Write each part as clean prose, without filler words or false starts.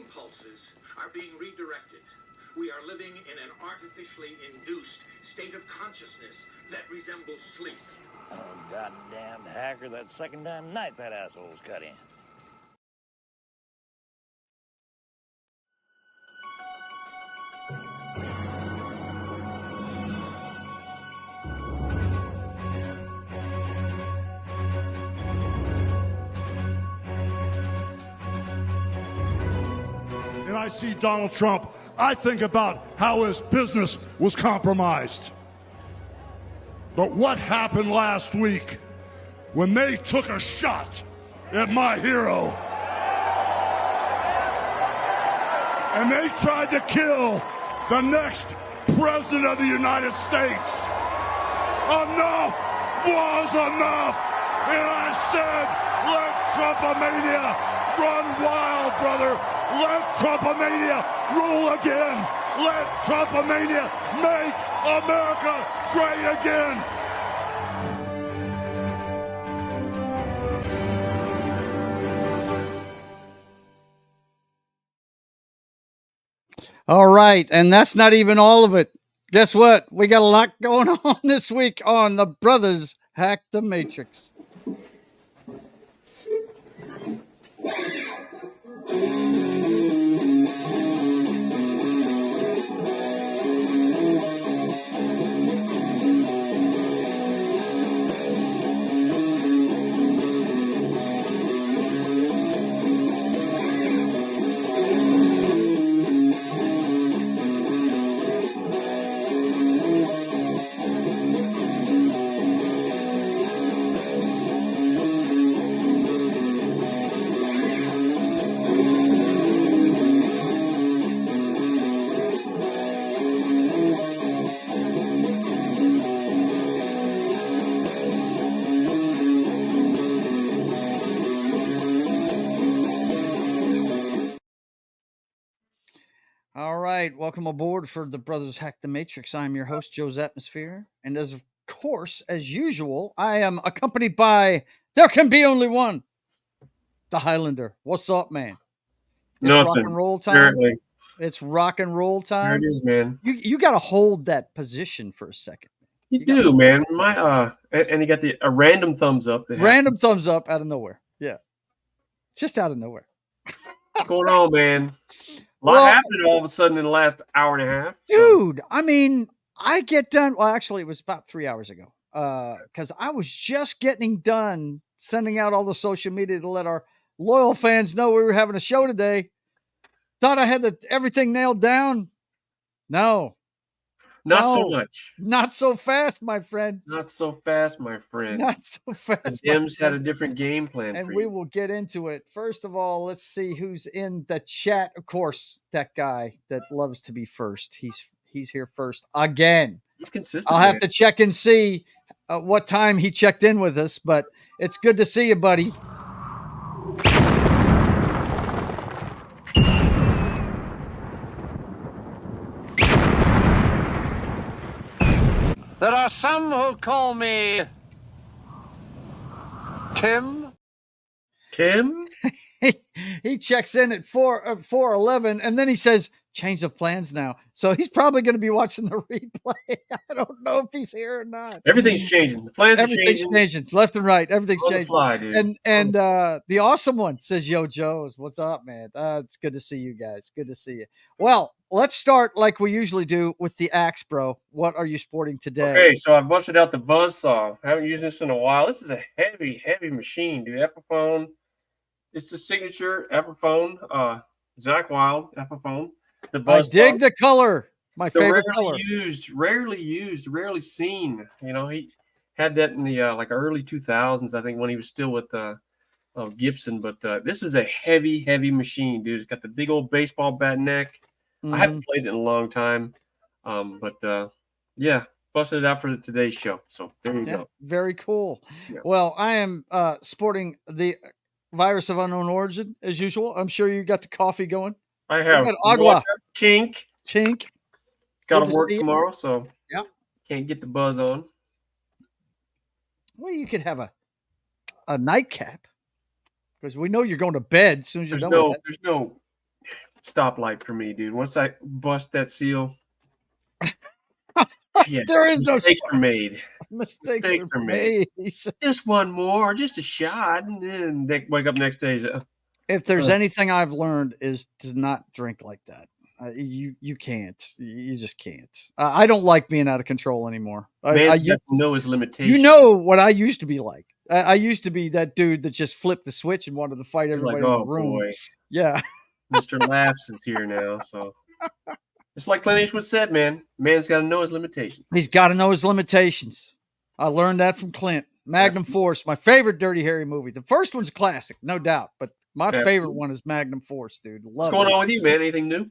impulses are being redirected. We are living in an artificially induced state of consciousness that resembles sleep. Oh, goddamn hacker, that second damn night that asshole's cut in. And I see Donald Trump, I think about how his business was compromised. But what happened last week when they took a shot at my hero and they tried to kill the next president of the United States? Enough was enough. And I said, let Trumpomania run wild, brother. Let Trumpomania rule again. Let Trumpomania make America great again. All right, and that's not even all of it. Guess what? We got a lot going on this week on The Brothers Hack the Matrix. All right, welcome aboard for The Brothers Hack the Matrix. I'm your host, JoesAtmosfere, and as of course, as usual, I am accompanied by there can be only one, the Hylunder. What's up, man? It's Nothing. rock and roll time. Apparently. It's rock and roll time. There it is, man. You got to hold that position for a second. You do, man. My and you got a random thumbs up. Random thumbs up out of nowhere. Yeah, just out of nowhere. What's going on, man? A lot happened all of a sudden in the last hour and a half. Dude, I mean, I get done. Well, actually, it was about 3 hours ago. Because I was just getting done sending out all the social media to let our loyal fans know we were having a show today. Thought I had everything nailed down. No. Not so much. Not so fast, my friend. Not so fast, my friend. Not so fast. The Dems had a different game plan. And for we you. will get into it. First of all, let's see who's in the chat. Of course, that guy that loves to be first. He's here first again. He's consistent. I'll have to check and see what time he checked in with us, but it's good to see you, buddy. There are some who call me Tim. Tim? He checks in at 4:11, and then he says, change of plans now. So he's probably going to be watching the replay. I don't know if he's here or not. Everything's changing. The plans are changing. Left and right. Everything's on changing. The fly, dude. And the awesome one says, Yo, Joes, what's up, man? It's good to see you guys. Good to see you. Well, let's start like we usually do with the axe, bro. What are you sporting today? Okay, so I busted out the Buzzsaw. Haven't used this in a while. This is a heavy, heavy machine, dude. Epiphone. It's the signature Epiphone. Zach Wild Epiphone. The Buzzsaw. I dig the color. My favorite color. Rarely used, rarely seen. You know, he had that in the like early 2000s, I think, when he was still with Gibson. But this is a heavy, heavy machine, dude. It's got the big old baseball bat neck. Mm-hmm. I haven't played it in a long time. But yeah, busted it out for today's show. So there you go. Very cool. Yeah. Well, I am sporting the Virus of Unknown Origin, as usual. I'm sure you got the coffee going. I have agua. Chink. Got to work tomorrow, so yeah, can't get the buzz on. Well, you could have a nightcap because we know you're going to bed as soon as you're done with that. There's no stoplight for me, dude. Once I bust that seal, yeah, There is no mistakes are made. mistakes Mistakes are are made. made. Just one more, just a shot, and then they wake up next day. If there's anything I've learned is to not drink like that. You can't. You just can't. I don't like being out of control anymore. Man's got to know his limitations. You know what I used to be like. I used to be that dude that just flipped the switch and wanted to fight everybody in the room. Boy. Yeah. Mr. Laughs is here now, so it's like Clint Eastwood said, man. Man's got to know his limitations. He's got to know his limitations. I learned that from Clint. Magnum Force, my favorite Dirty Harry movie. The first one's a classic, no doubt, but my favorite one is Magnum Force, dude. What's going on with you, man? Anything new?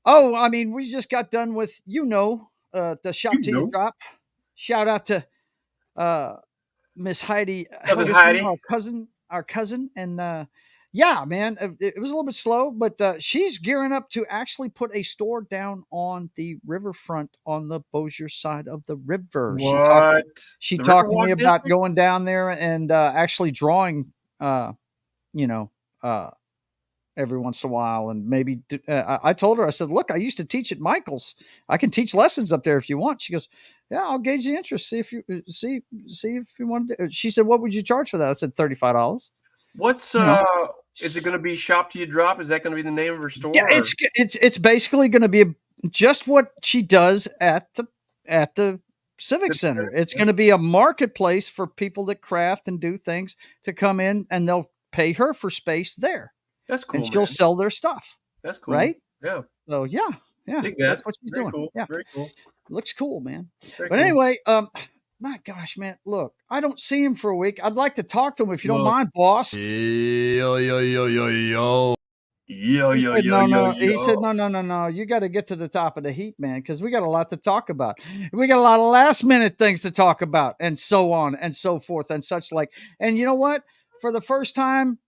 Oh, I mean, we just got done with, the Shop to Your Drop. Shout out to Miss Heidi, Cousin Helgeson, Heidi, our cousin, and yeah, man, it was a little bit slow, but she's gearing up to actually put a store down on the riverfront on the Bossier side of the river. What? She talked to me about going down there and actually drawing, every once in a while, and maybe I told her, I said, look, I used to teach at Michael's. I can teach lessons up there if you want. She goes, yeah, I'll gauge the interest. See if you see if you want to. She said, what would you charge for that? I said, $35. What's is it going to be Shop to Your Drop? Is that going to be the name of her store? Yeah, it's basically going to be just what she does at the Civic Center. It's going to be a marketplace for people that craft and do things to come in, and they'll pay her for space there. That's cool. And she'll sell their stuff. That's cool. Right? Yeah. So yeah. That's what she's doing. Cool. Yeah. Very cool. Looks cool, man. Very but cool. Anyway, my gosh, man, look, I don't see him for a week. I'd like to talk to him if you don't mind, boss. Yo. He said, no. You got to get to the top of the heap, man, because we got a lot to talk about. We got a lot of last minute things to talk about, and so on and so forth and such like. And you know what? For the first time,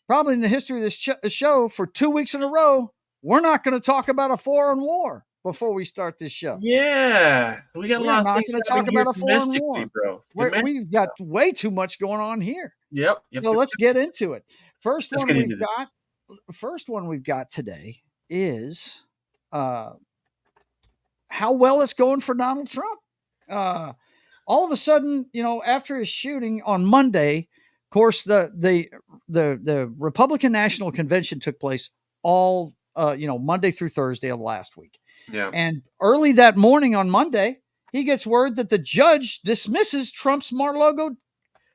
probably in the history of this show, for 2 weeks in a row, we're not going to talk about a foreign war before we start this show. Yeah, we got a lot of things to talk about a foreign war, bro. We've got way too much going on here. Yep. So let's get into it. First one we've got today is how well it's going for Donald Trump. All of a sudden, after his shooting on Monday, of course, the Republican National Convention took place all Monday through Thursday of last week. Yeah. And early that morning on Monday, he gets word that the judge dismisses Trump's Mar-a-Lago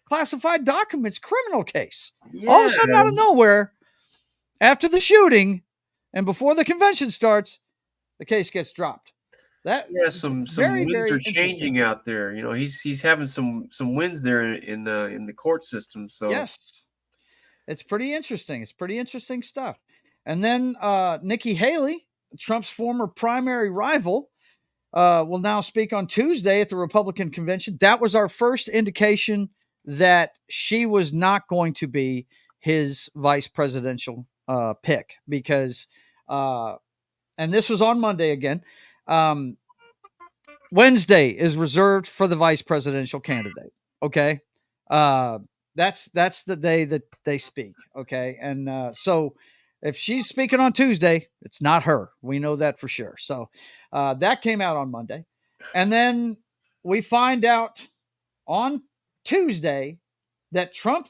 classified documents criminal case. Yeah. All of a sudden, out of nowhere, after the shooting and before the convention starts, the case gets dropped. Some winds are changing out there. He's having some wins there in the court system. So yes, it's pretty interesting. It's pretty interesting stuff. And then Nikki Haley, Trump's former primary rival, will now speak on Tuesday at the Republican convention. That was our first indication that she was not going to be his vice presidential pick because, and this was on Monday again. Wednesday is reserved for the vice presidential candidate. Okay. That's the day that they speak. Okay. And so if she's speaking on Tuesday, it's not her. We know that for sure. So that came out on Monday. And then we find out on Tuesday that Trump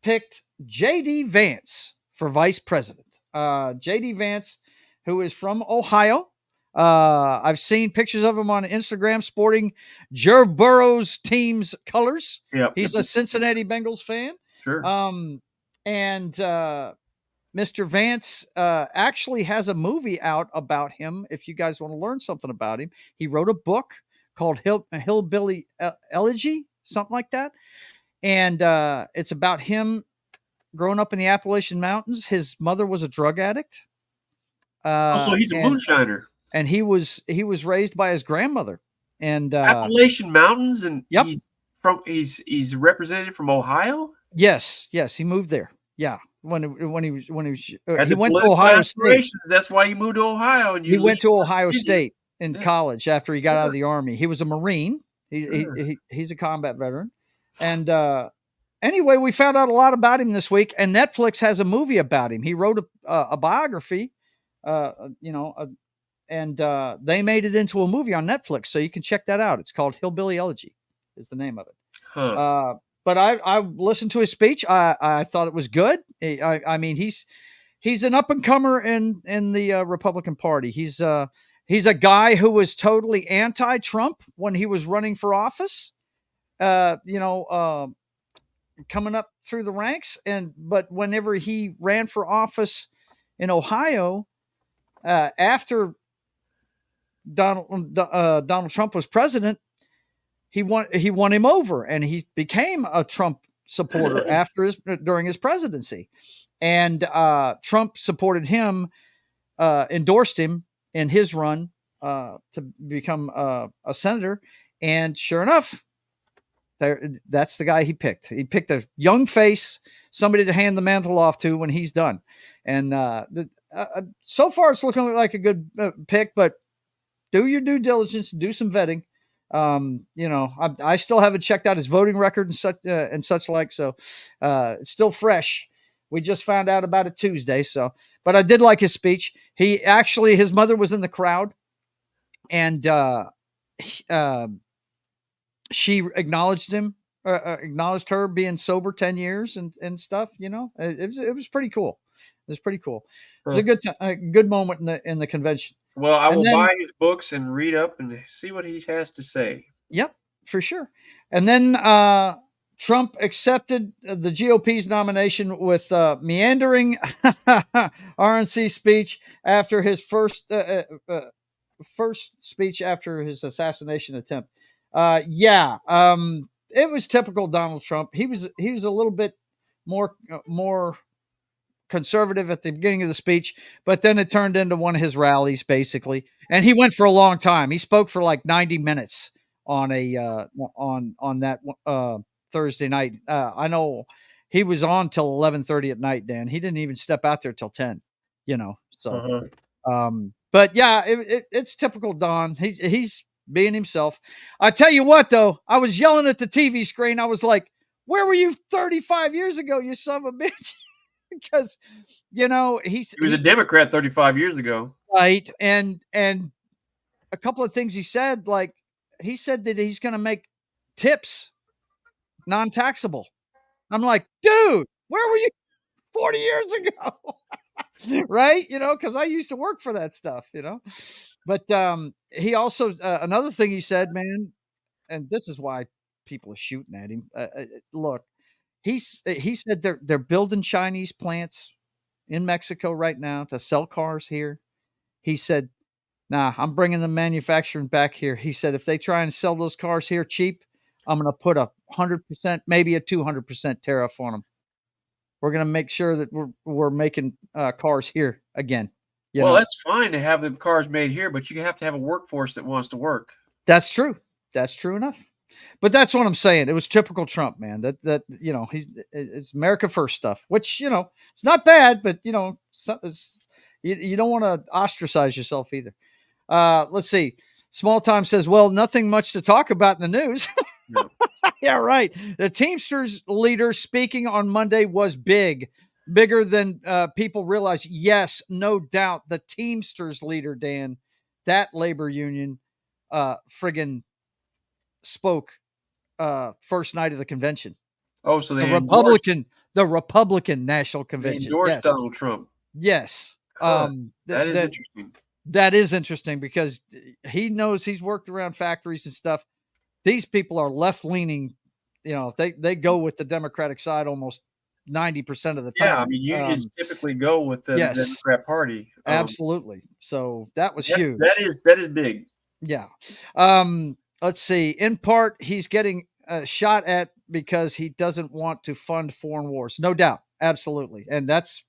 picked J.D. Vance for vice president. J.D. Vance, who is from Ohio. I've seen pictures of him on Instagram sporting Joe Burrow's team's colors. Yep. He's a Cincinnati Bengals fan. Sure. And Mr. Vance actually has a movie out about him. If you guys want to learn something about him, he wrote a book called Hillbilly Elegy, something like that. And it's about him growing up in the Appalachian Mountains. His mother was a drug addict. Also, he's a moonshiner. And he was raised by his grandmother. And Appalachian Mountains, and yep. he's represented from Ohio. Yes, he moved there. Yeah, when he went to Ohio State. That's why he moved to Ohio. And he went to Ohio State in college after he got out of the Army. He was a Marine. He's a combat veteran. And anyway, we found out a lot about him this week, and Netflix has a movie about him. He wrote a biography And they made it into a movie on Netflix, so you can check that out. It's called Hillbilly Elegy, is the name of it. Huh. But I listened to his speech. I thought it was good. I mean, he's an up and comer in the Republican Party. He's a guy who was totally anti-Trump when he was running for office. Coming up through the ranks, but whenever he ran for office in Ohio, after Donald Trump was president, he won him over, and he became a Trump supporter during his presidency, and Trump supported him, endorsed him in his run to become a senator, and sure enough, that's the guy he picked. He picked a young face, somebody to hand the mantle off to when he's done, and so far it's looking like a good pick, but do your due diligence, do some vetting. I still haven't checked out his voting record and such like, so it's still fresh. We just found out about it Tuesday, but I did like his speech. His mother was in the crowd, and she acknowledged him, acknowledged her being sober 10 years and stuff. It was pretty cool. It was pretty cool. It was a good moment in the convention. Well, I will buy his books and read up and see what he has to say. Yep, for sure. And then Trump accepted the GOP's nomination with meandering RNC speech after his first speech after his assassination attempt. It was typical Donald Trump. He was a little bit more conservative at the beginning of the speech, but then it turned into one of his rallies basically, and he went for a long time. He spoke for like 90 minutes on that Thursday night. I know he was on till 11:30 at night, Dan. He didn't even step out there till 10, so but yeah, it's typical Don. He's being himself. I tell you what though, I was yelling at the TV screen. I was like, where were you 35 years ago, you son of a bitch? Because he was a Democrat 35 years ago, right? And a couple of things he said, like he said that he's going to make tips non-taxable. I'm like, dude, where were you 40 years ago? Right? Because I used to work for that stuff. But he also another thing he said, man, and this is why people are shooting at him. Look. He said they're building Chinese plants in Mexico right now to sell cars here. He said, nah, I'm bringing the manufacturing back here. He said, if they try and sell those cars here cheap, I'm going to put 100%, maybe a 200% tariff on them. We're going to make sure that we're making cars here again. That's fine to have the cars made here, but you have to have a workforce that wants to work. That's true. That's true enough. But that's what I'm saying. It was typical Trump, man. It's America first stuff, which it's not bad, but you don't want to ostracize yourself either. Let's see. Small Time says, well, nothing much to talk about in the news. No. Yeah, right. The Teamsters leader speaking on Monday was bigger than people realize. Yes, no doubt. The Teamsters leader, Dan, that labor union, friggin' spoke first night of the convention. Oh, so the Republican National Convention endorsed Donald Trump. Yes. That is interesting. That is interesting because he knows he's worked around factories and stuff. These people are left leaning. They go with the Democratic side almost 90% of the time. Yeah, I mean, unions typically go with the Democrat Party. Absolutely. So that was huge. That is big. Yeah. Let's see. In part, he's getting shot at because he doesn't want to fund foreign wars. No doubt. Absolutely. And that's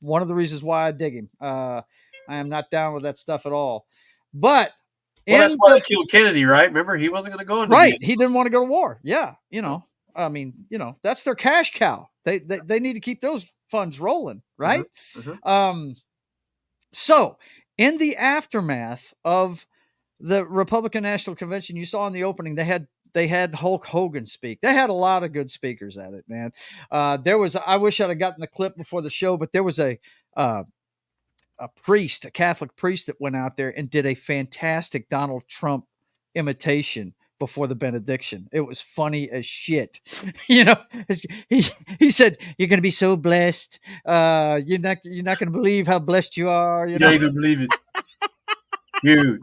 one of the reasons why I dig him. I am not down with that stuff at all. But that's why they killed Kennedy, right? Remember, he wasn't going to go into right. He didn't want to go to war. Yeah. I mean, that's their cash cow. They need to keep those funds rolling, right? Mm-hmm. So in the aftermath of the Republican National Convention, you saw in the opening, they had Hulk Hogan speak. They had a lot of good speakers at it, man. I wish I'd have gotten the clip before the show, but there was a priest, a Catholic priest that went out there and did a fantastic Donald Trump imitation before the benediction. It was funny as shit. You know, he said, "You're going to be so blessed. You're not going to believe how blessed you are." You You know, don't even believe it. Huge.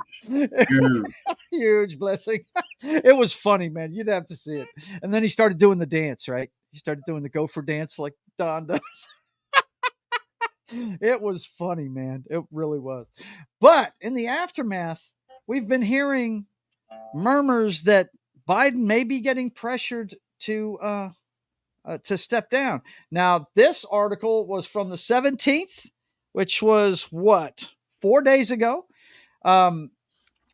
huge blessing. It was funny, man. You'd have to see it. And then he started doing the dance, right? He started doing the gopher dance like Don does. It was funny, man. It really was. But in the aftermath, we've been hearing murmurs that Biden may be getting pressured to step down. Now, this article was from the 17th, which was what, 4 days ago.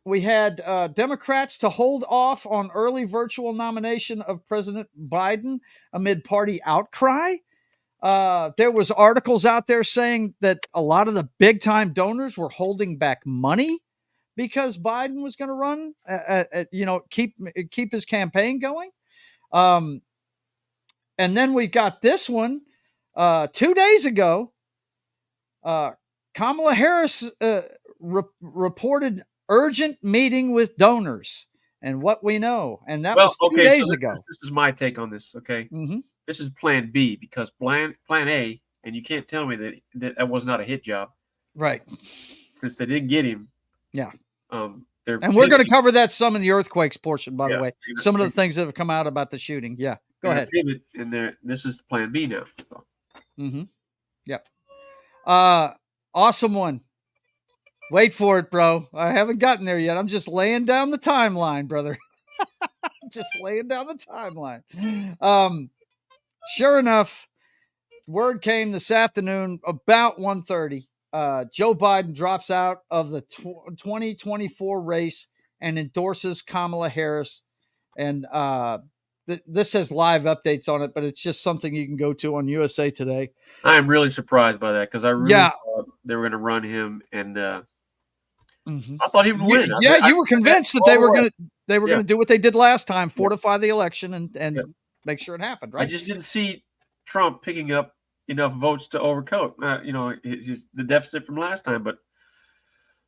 We had Democrats to hold off on early virtual nomination of President Biden amid party outcry. There was articles out there saying that a lot of the big time donors were holding back money because Biden was going to run, keep his campaign going. And then we got this one 2 days ago. Kamala Harris reported urgent meeting with donors and what we know. And that was 2 days ago. This is my take on this. Okay. Mm-hmm. This is plan B, because plan A, and you can't tell me that was not a hit job. Right. Since they didn't get him. Yeah. And we're going to cover that some in the earthquakes portion, by the way. Some of the things that have come out about the shooting. Yeah. Go ahead. And this is plan B now. So. Mm-hmm. Yep. Awesome one. Wait for it, bro. I haven't gotten there yet. I'm just laying down the timeline, brother. Just laying down the timeline. Sure enough, word came this afternoon about 1:30. Joe Biden drops out of the 2024 race and endorses Kamala Harris. And this has live updates on it, but it's just something you can go to on USA Today. I am really surprised by that, because I really thought they were going to run him, and I thought he would win. You were convinced that they were going to do what they did last time, fortify the election and make sure it happened. Right? I just didn't see Trump picking up enough votes to overcome the deficit from last time. But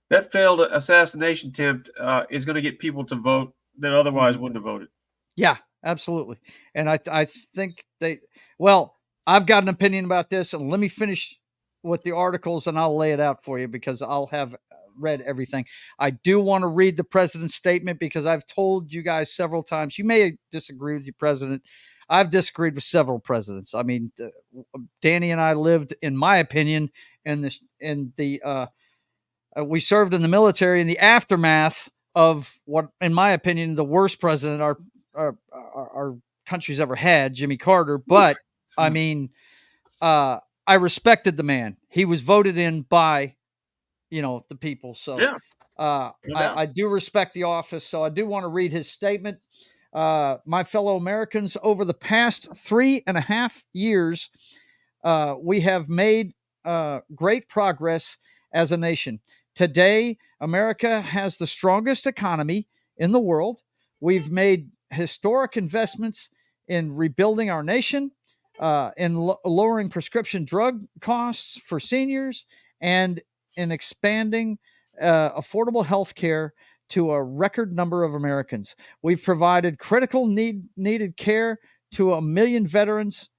that failed assassination attempt is going to get people to vote that otherwise wouldn't have voted. Yeah, absolutely. And I think I've got an opinion about this, and let me finish with the articles and I'll lay it out for you, because I'll have read everything. I do want to read the president's statement, because I've told you guys several times, you may disagree with your president. I've disagreed with several presidents. I mean, Danny and I lived, in my opinion, we served in the military in the aftermath of what, in my opinion, the worst president our country's ever had, Jimmy Carter. But I mean, I respected the man. He was voted in by, the people. So I do respect the office. So I do want to read his statement. My fellow Americans, over the past 3.5 years, we have made great progress as a nation. Today, America has the strongest economy in the world. We've made historic investments in rebuilding our nation, in lowering prescription drug costs for seniors, and in expanding affordable health care to a record number of Americans. We've provided critical needed care to 1 million veterans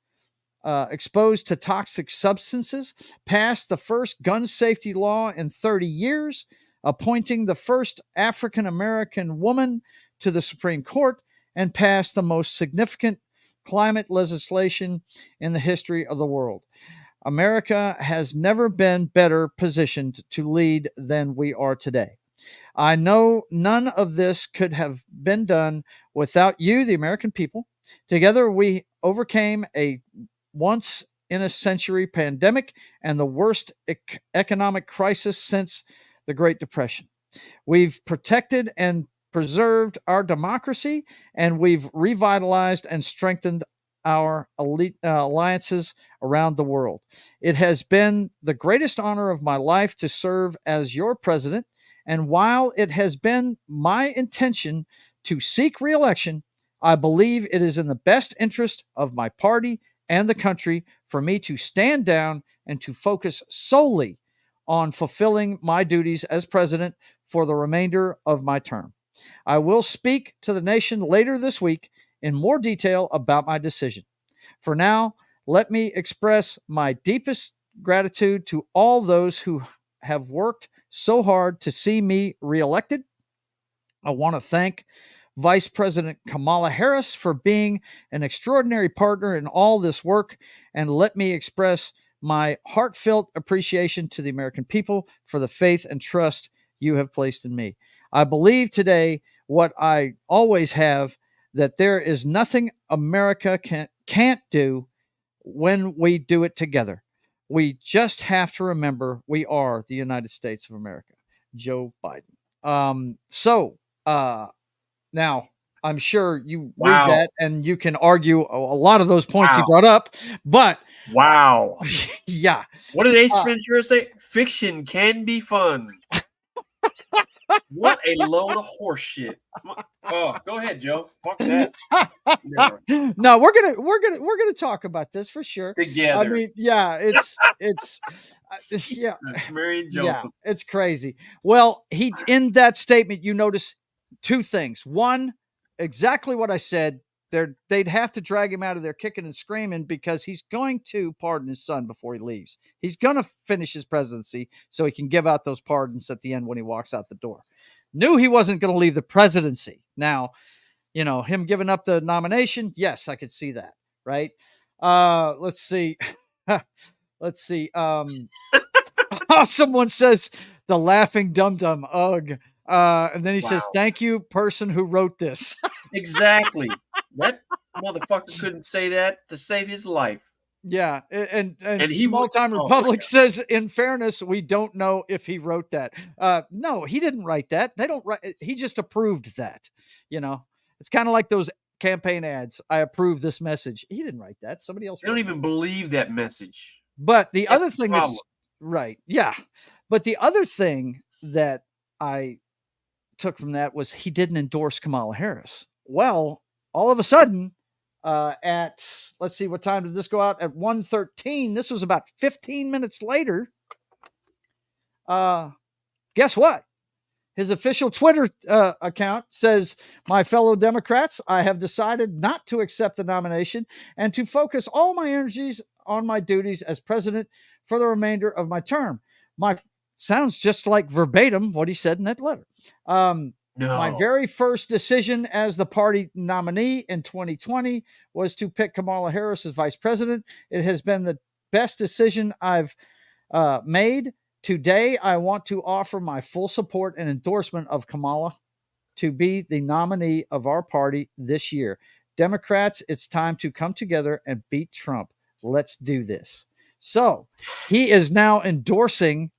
exposed to toxic substances, passed the first gun safety law in 30 years, appointing the first African-American woman to the Supreme Court, and passed the most significant climate legislation in the history of the world. America has never been better positioned to lead than we are today. I know none of this could have been done without you, the American people. Together, we overcame a once-in-a-century pandemic and the worst economic crisis since the Great Depression. We've protected and preserved our democracy, and we've revitalized and strengthened our elite alliances around the world. It has been the greatest honor of my life to serve as your president, and while it has been my intention to seek re-election, I believe it is in the best interest of my party and the country for me to stand down and to focus solely on fulfilling my duties as president for the remainder of my term. I will speak to the nation later this week in more detail about my decision. For now, let me express my deepest gratitude to all those who have worked so hard to see me reelected. I want to thank Vice President Kamala Harris for being an extraordinary partner in all this work, and let me express my heartfelt appreciation to the American people for the faith and trust you have placed in me. I believe today what I always have, that there is nothing America can't do when we do it together. We just have to remember we are the United States of America. Joe Biden. Now, I'm sure you read that and you can argue a lot of those points he brought up, but yeah. What did Ace Ventura say? Fiction can be fun. What a load of horse shit. Oh, go ahead, Joe. Fuck that. No, we're gonna talk about this for sure together. I mean, yeah, it's yeah, Mary and Joseph. Yeah, it's crazy. Well, he in that statement, you notice two things. One, exactly what I said. They'd have to drag him out of there kicking and screaming because he's going to pardon his son before he leaves. He's going to finish his presidency so he can give out those pardons at the end when he walks out the door. Knew he wasn't going to leave the presidency. Now, him giving up the nomination, yes, I could see that, right? Let's see. Let's see. Someone says the laughing dum-dum, ugh. And then he says, thank you, person who wrote this. Exactly. That motherfucker couldn't say that to save his life. Yeah. And Small Time Republic says, in fairness, we don't know if he wrote that. No, he didn't write that. They don't write. He just approved that. It's kind of like those campaign ads. I approve this message. He didn't write that. Somebody else. They don't even believe that message. But the other thing that's right. Yeah. But the other thing that I took from that was he didn't endorse Kamala Harris. Well, all of a sudden, at, let's see, what time did this go out? At 1:13. This was about 15 minutes later. Guess what? His official Twitter account says, my fellow Democrats, I have decided not to accept the nomination and to focus all my energies on my duties as president for the remainder of my term. Sounds just like verbatim what he said in that letter. No. My very first decision as the party nominee in 2020 was to pick Kamala Harris as vice president. It has been the best decision I've made. Today, I want to offer my full support and endorsement of Kamala to be the nominee of our party this year. Democrats, it's time to come together and beat Trump. Let's do this. So he is now endorsing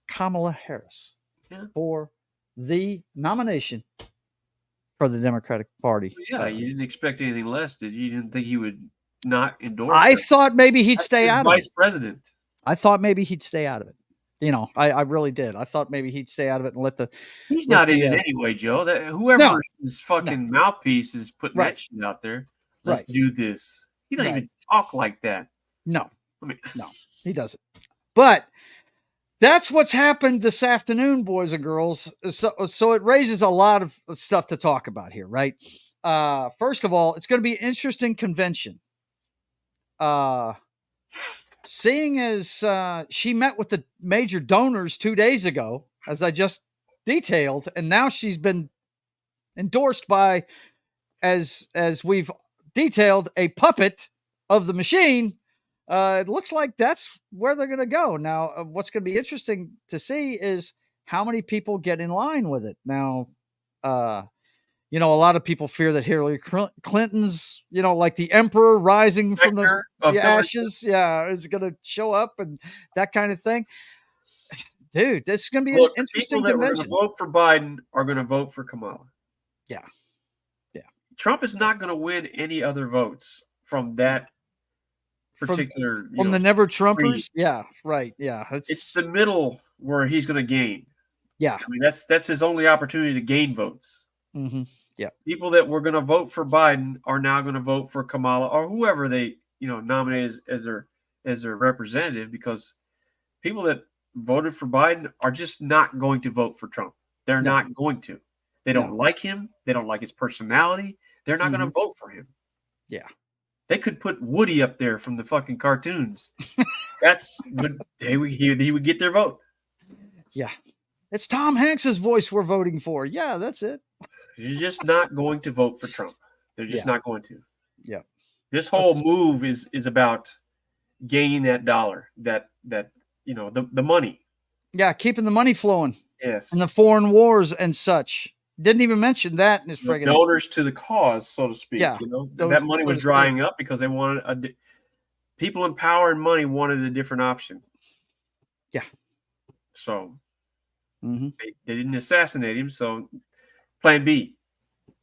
Kamala Harris for the nomination for the Democratic Party. Yeah, you didn't expect anything less, did you? You didn't think he would not endorse I thought maybe he'd stay out of it. Vice president. I thought maybe he'd stay out of it. I really did. I thought maybe he'd stay out of it and let the... He's not in it anyway, Joe. Whoever his fucking mouthpiece is putting that shit out there. Let's do this. He doesn't even talk like that. No. No, he doesn't. But that's what's happened this afternoon, boys and girls. So it raises a lot of stuff to talk about here, right? First of all, it's going to be an interesting convention. Seeing as she met with the major donors 2 days ago, as I just detailed, and now she's been endorsed by, as we've detailed, a puppet of the machine. It looks like that's where they're going to go. Now, what's going to be interesting to see is how many people get in line with it. Now, a lot of people fear that Hillary Clinton's, like the emperor rising from the ashes, is going to show up and that kind of thing. Dude, this is going to be an interesting convention. People that are going to vote for Biden are going to vote for Kamala. Yeah. Yeah. Trump is not going to win any other votes from that particular... From the never-Trumpers? Yeah, right. Yeah. It's the middle where he's going to gain. Yeah. I mean, that's his only opportunity to gain votes. Mm-hmm. Yeah. People that were going to vote for Biden are now going to vote for Kamala or whoever they, nominate as their representative, because people that voted for Biden are just not going to vote for Trump. They're not going to. They don't like him. They don't like his personality. They're not going to vote for him. Yeah. They could put Woody up there from the fucking cartoons. That's good. He would get their vote. Yeah. It's Tom Hanks's voice we're voting for. Yeah, that's it. You're just not going to vote for Trump. They're just not going to. Yeah. This whole move is about gaining that dollar, that the money. Yeah, keeping the money flowing. Yes. And the foreign wars and such. Didn't even mention that in his friggin' donors to the cause, so to speak. Yeah, that money was drying up because they wanted people in power and money wanted a different option. Yeah. So they didn't assassinate him. So plan B.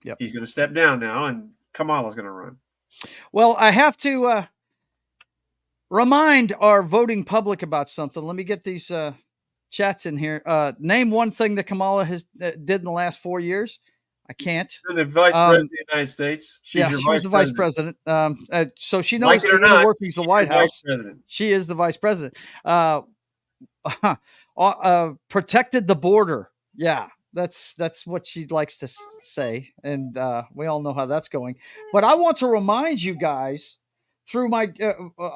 Yep. He's going to step down now, and Kamala's going to run. Well, I have to remind our voting public about something. Let me get these chats in here. Name one thing that Kamala has did in the last 4 years. I can't. You're the vice president of the United States. She was the vice president. So she knows the inner workings of the White House. She is the vice president. Protected the border. Yeah, that's what she likes to say, and we all know how that's going. But I want to remind you guys through my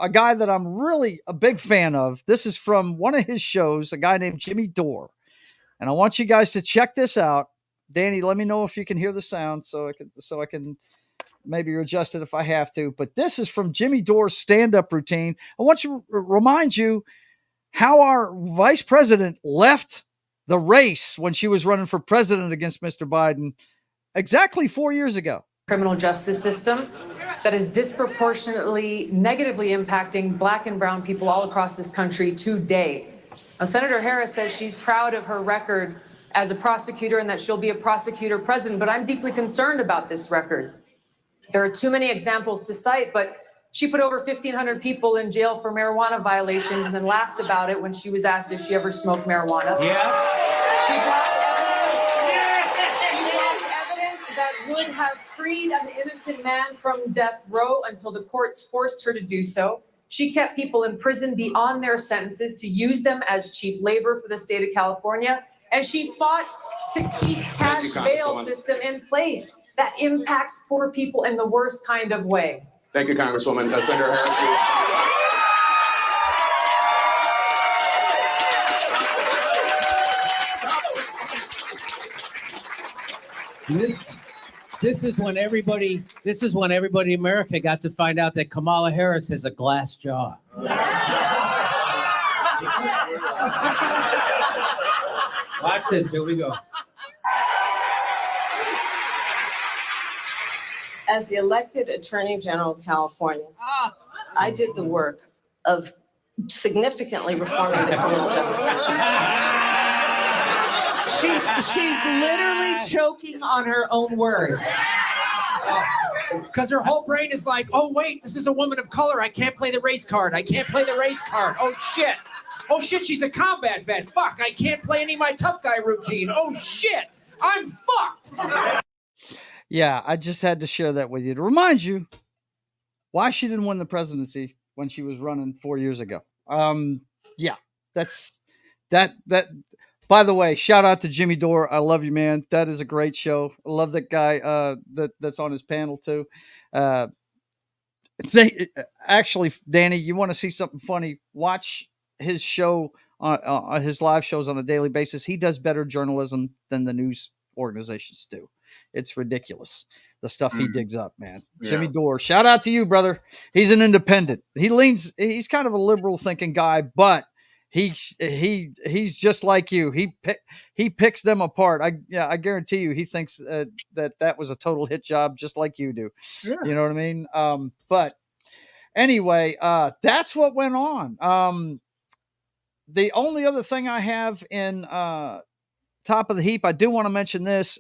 a guy that I'm really a big fan of. This is from one of his shows, a guy named Jimmy Dore, and I want you guys to check this out. Danny, let me know if you can hear the sound, so I can maybe adjust it if I have to. But this is from Jimmy Dore's stand-up routine. I want to remind you how our vice president left the race when she was running for president against Mr. Biden exactly 4 years ago. Criminal justice system that is disproportionately negatively impacting Black and brown people all across this country today. Now, Senator Harris says she's proud of her record as a prosecutor and that she'll be a prosecutor president, but I'm deeply concerned about this record. There are too many examples to cite, but she put over 1,500 people in jail for marijuana violations and then laughed about it when she was asked if she ever smoked marijuana. Yeah. She blocked evidence that would have freed an innocent man from death row until the courts forced her to do so. She kept people in prison beyond their sentences to use them as cheap labor for the state of California. And she fought to keep cash bail system in place that impacts poor people in the worst kind of way. Thank you, Congresswoman. Senator Harris. This is when everybody in America got to find out that Kamala Harris has a glass jaw. Watch this. Here we go. As the elected Attorney General of California, I did the work of significantly reforming the criminal justice system. She's literally choking on her own words. Because her whole brain is like, oh, wait, this is a woman of color. I can't play the race card. Oh, shit. Oh, shit, she's a combat vet. Fuck, I can't play any of my tough guy routine. Oh, shit, I'm fucked. Yeah, I just had to share that with you to remind you why she didn't win the presidency when she was running 4 years ago. Yeah, that's that. By the way, shout out to Jimmy Dore. I love you, man. That is a great show. I love that guy that's on his panel too. Actually, Danny, you want to see something funny? Watch his show on his live shows on a daily basis. He does better journalism than the news organizations do. It's ridiculous, the stuff he digs up, man. Yeah. Jimmy Dore, shout out to you, brother. He's an independent. He's kind of a liberal thinking guy, but he's just like you. He picks them apart. I guarantee you, he thinks that was a total hit job, just like you do. Yeah. You know what I mean? But anyway, that's what went on. The only other thing I have in top of the heap, I do want to mention this.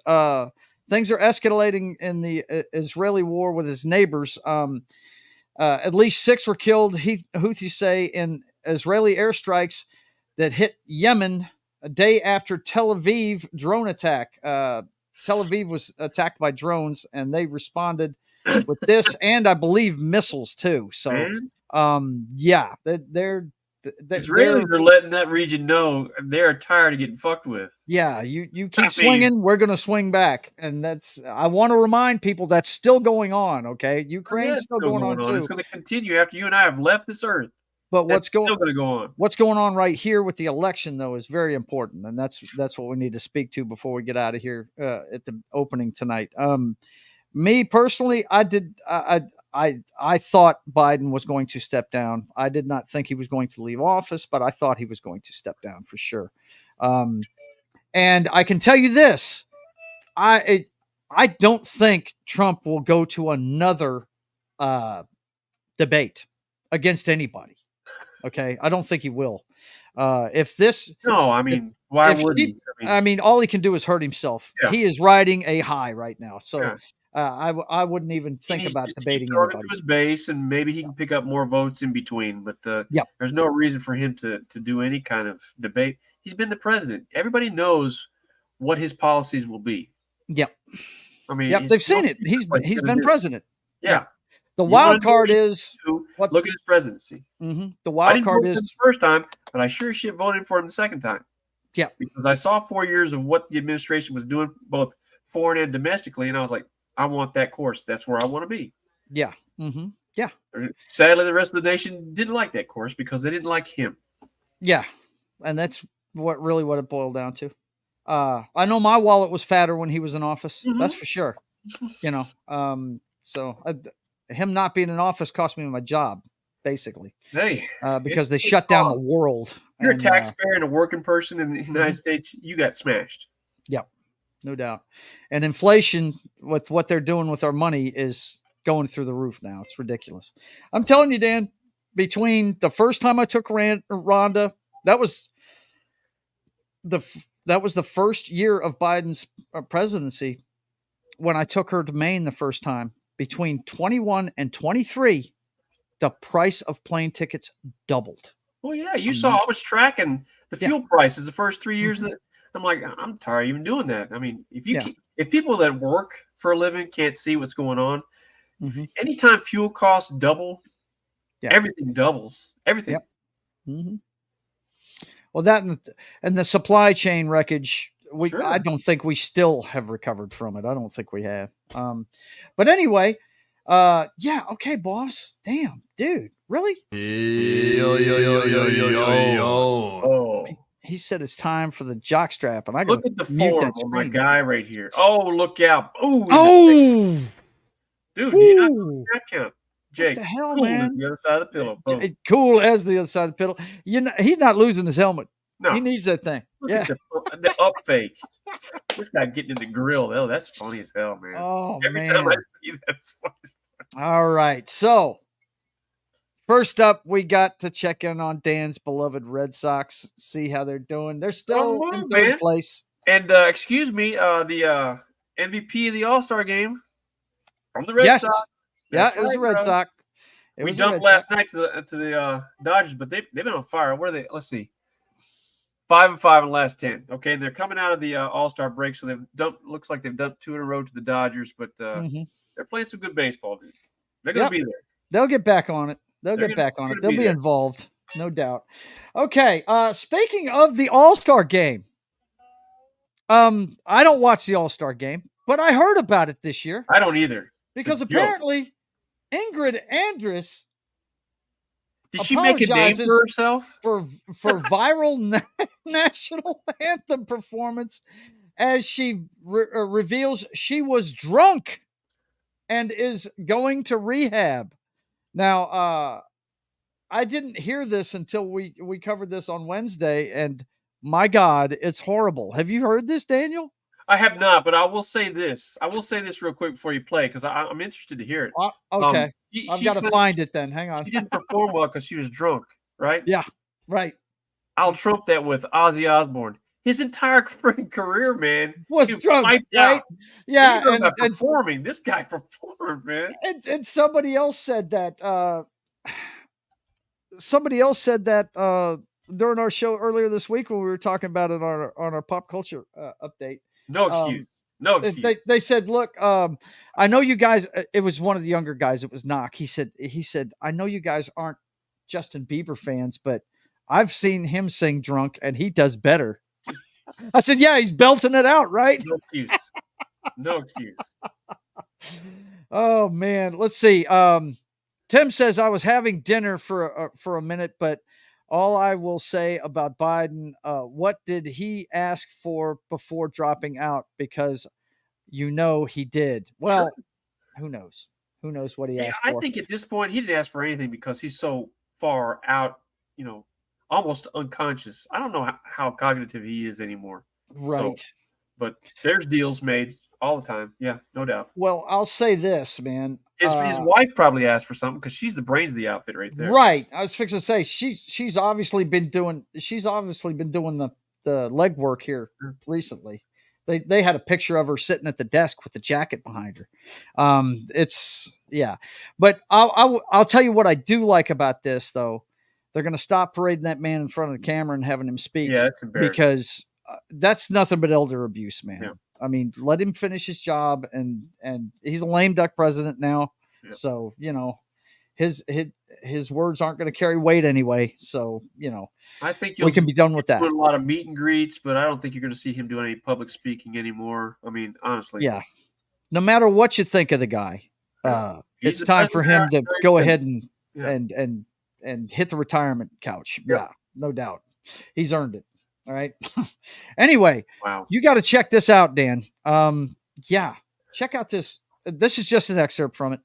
Things are escalating in the Israeli war with his neighbors. At least 6 were killed, Houthis say, in Israeli airstrikes that hit Yemen a day after Tel Aviv drone attack. Tel Aviv was attacked by drones, and they responded with this, and I believe missiles too. So, yeah, they're Israelis are letting that region know they're tired of getting fucked with. Yeah, you keep swinging, we're going to swing back, and I want to remind people that's still going on. Okay, Ukraine's still going on too. It's going to continue after you and I have left this earth. But still going to go on. What's going on right here with the election, though, is very important, and that's what we need to speak to before we get out of here at the opening tonight. Me personally, I thought Biden was going to step down. I did not think he was going to leave office, but I thought he was going to step down for sure. And I can tell you this: I don't think Trump will go to another debate against anybody. Okay, I don't think he will. Why would he? All he can do is hurt himself. Yeah. He is riding a high right now, so I wouldn't even think about debating anybody. To his base, and maybe he can pick up more votes in between. But there's no reason for him to do any kind of debate. He's been the president. Everybody knows what his policies will be. Yep. They've seen it. He's been president. Yeah. The wild card is look at his presidency. Mm-hmm. The wild card is the first time, but I sure as shit voted for him the second time. Yeah, because I saw 4 years of what the administration was doing, both foreign and domestically, and I was like, I want that course. That's where I want to be. Yeah. Mm-hmm. Yeah. Sadly, the rest of the nation didn't like that course because they didn't like him. Yeah, and that's what it boiled down to. I know my wallet was fatter when he was in office. Mm-hmm. That's for sure. Him not being in office cost me my job, basically. Hey, because they shut down the world. You're a taxpayer and a working person in the United States. You got smashed. Yep, no doubt. And inflation, with what they're doing with our money, is going through the roof now. It's ridiculous. I'm telling you, Dan. Between the first time I took Rhonda, that was the first year of Biden's presidency when I took her to Maine the first time. Between 21 and 23, the price of plane tickets doubled. Well, yeah, you saw. I was tracking the fuel prices the first 3 years. That I'm like, I'm tired of even doing that. I mean, if people that work for a living can't see what's going on, anytime fuel costs double, everything doubles. Everything. Yep. Mm-hmm. Well, that and the supply chain wreckage. I don't think we still have recovered from it. I don't think we have. But anyway, okay, boss. Damn, dude, really? Yo. He said it's time for the jockstrap, and I look at the form of my guy right here. Oh, look out! Dude, you not the snap count. Jake, what the hell, cool man? As the other side of the pillow. Boom. Cool as the other side of the pillow. He's not losing his helmet. No. He needs that thing. Look at the up fake. This guy getting in the grill. Oh, that's funny as hell, man. Oh, Every time I see that, it's funny. All right. So, first up, we got to check in on Dan's beloved Red Sox, see how they're doing. They're still in third place. And excuse me, the MVP of the All-Star game from the Red Sox. That's it was a Red Sox. We dumped last night to the Dodgers, but they've been on fire. What are they? Let's see. 5-5 in the last 10. Okay, and they're coming out of the All-Star break, so looks like they've dumped 2 in a row to the Dodgers, but they're playing some good baseball, dude. They're going to be there. They'll get back on it. They'll be involved, no doubt. Okay, speaking of the All-Star game, I don't watch the All-Star game, but I heard about it this year. I don't either. Because apparently Ingrid Andress did she make a name for herself? For viral national anthem performance as she reveals she was drunk and is going to rehab. Now, I didn't hear this until we covered this on Wednesday, and my God, it's horrible. Have you heard this, Daniel? I have not, but I will say this. I will say this real quick before you play because I'm interested to hear it. Okay. I've got to find it then. Hang on. She didn't perform well because she was drunk, right? Yeah, right. I'll trump that with Ozzy Osbourne. His entire freaking career, man, was drunk, right? Yeah, and performing. This guy performed, man. And somebody else said that. During our show earlier this week when we were talking about it on our pop culture update. No excuse. No excuse. They said, look, I know you guys. It was one of the younger guys. It was Knock. He said, I know you guys aren't Justin Bieber fans, but I've seen him sing drunk, and he does better. I said, yeah, he's belting it out, right? No excuse. No excuse. Oh man, let's see. Tim says I was having dinner for a minute, but all I will say about Biden, what did he ask for before dropping out? Because he did. Well, Sure. who knows? Who knows what he Yeah, asked I for? think at this point he didn't ask for anything because he's so far out, almost unconscious. I don't know how cognitive he is anymore. Right. So, but there's deals made all the time. Yeah, no doubt. Well, I'll say this, man. His wife probably asked for something because she's the brains of the outfit right there. Right. I was fixing to say she's obviously been doing the legwork here recently. They had a picture of her sitting at the desk with the jacket behind her. But I'll tell you what I do like about this though. They're going to stop parading that man in front of the camera and having him speak. Yeah, that's embarrassing. Because that's nothing but elder abuse, man. Yeah. I mean, let him finish his job, and he's a lame duck president now. Yeah. So, his words aren't going to carry weight anyway. So, I think we can be done with that. Doing a lot of meet and greets, but I don't think you're going to see him doing any public speaking anymore. I mean, honestly. Yeah. No matter what you think of the guy, it's time for him to go ahead and hit the retirement couch. Yeah, no doubt. He's earned it. All right. Anyway, wow. You got to check this out, Dan. Check out this. This is just an excerpt from it.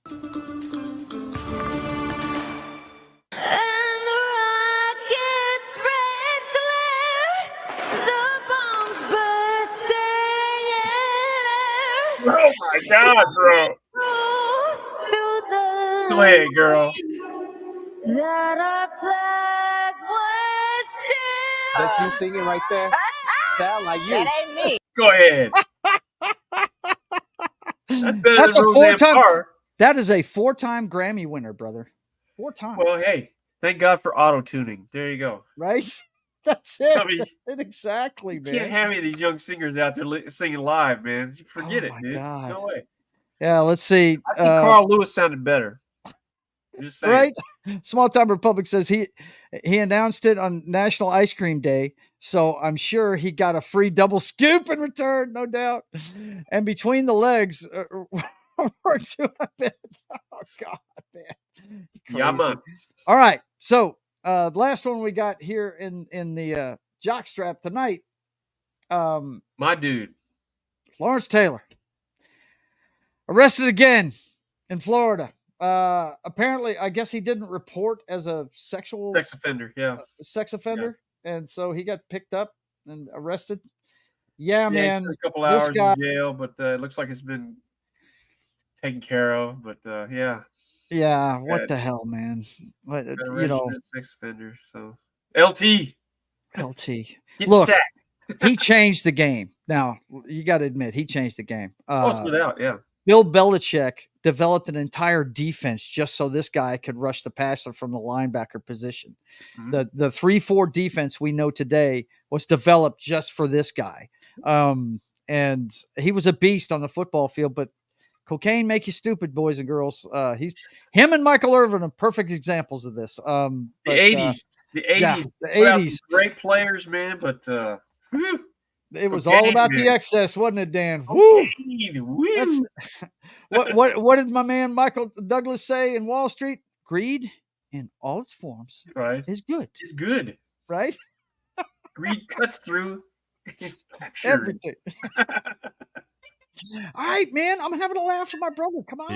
Oh my God, bro. Go ahead, girl. That you singing right there? Sound like you. That ain't me. Go ahead. That's a 4-time. That is a 4-time Grammy winner, brother. 4 times. Well, hey, thank God for auto tuning. There you go. Right? That's it. I mean, That's it exactly, man. You can't have any of these young singers out there singing live, man. Forget it, dude. God. No way. Yeah, let's see. I think Carl Lewis sounded better. Just saying. Right? Small Time Republic says he announced it on National Ice Cream Day, so I'm sure he got a free double scoop in return, no doubt. And between the legs, worked to a bit. Oh God, man! Yeah, man. All right, so the last one we got here in the jockstrap tonight. My dude, Lawrence Taylor, arrested again in Florida. Apparently, I guess he didn't report as a sex offender. Yeah, and so he got picked up and arrested. Yeah, man. He's a couple hours in jail, but it looks like it's been taken care of. But yeah. Yeah, what the hell, man? What sex offender. So LT. Look, he changed the game. Now you got to admit he changed the game. It's without, yeah. Bill Belichick developed an entire defense just so this guy could rush the passer from the linebacker position. Mm-hmm. The 3-4 defense we know today was developed just for this guy. And he was a beast on the football field, but cocaine make you stupid, boys and girls. Him and Michael Irvin are perfect examples of this. The 80s, great players, man, but it was all about the excess, wasn't it, Dan? Woo! What did my man Michael Douglas say in Wall Street? Greed in all its forms is good. It's good. Right? Greed cuts through everything. All right, man. I'm having a laugh with my brother. Come on.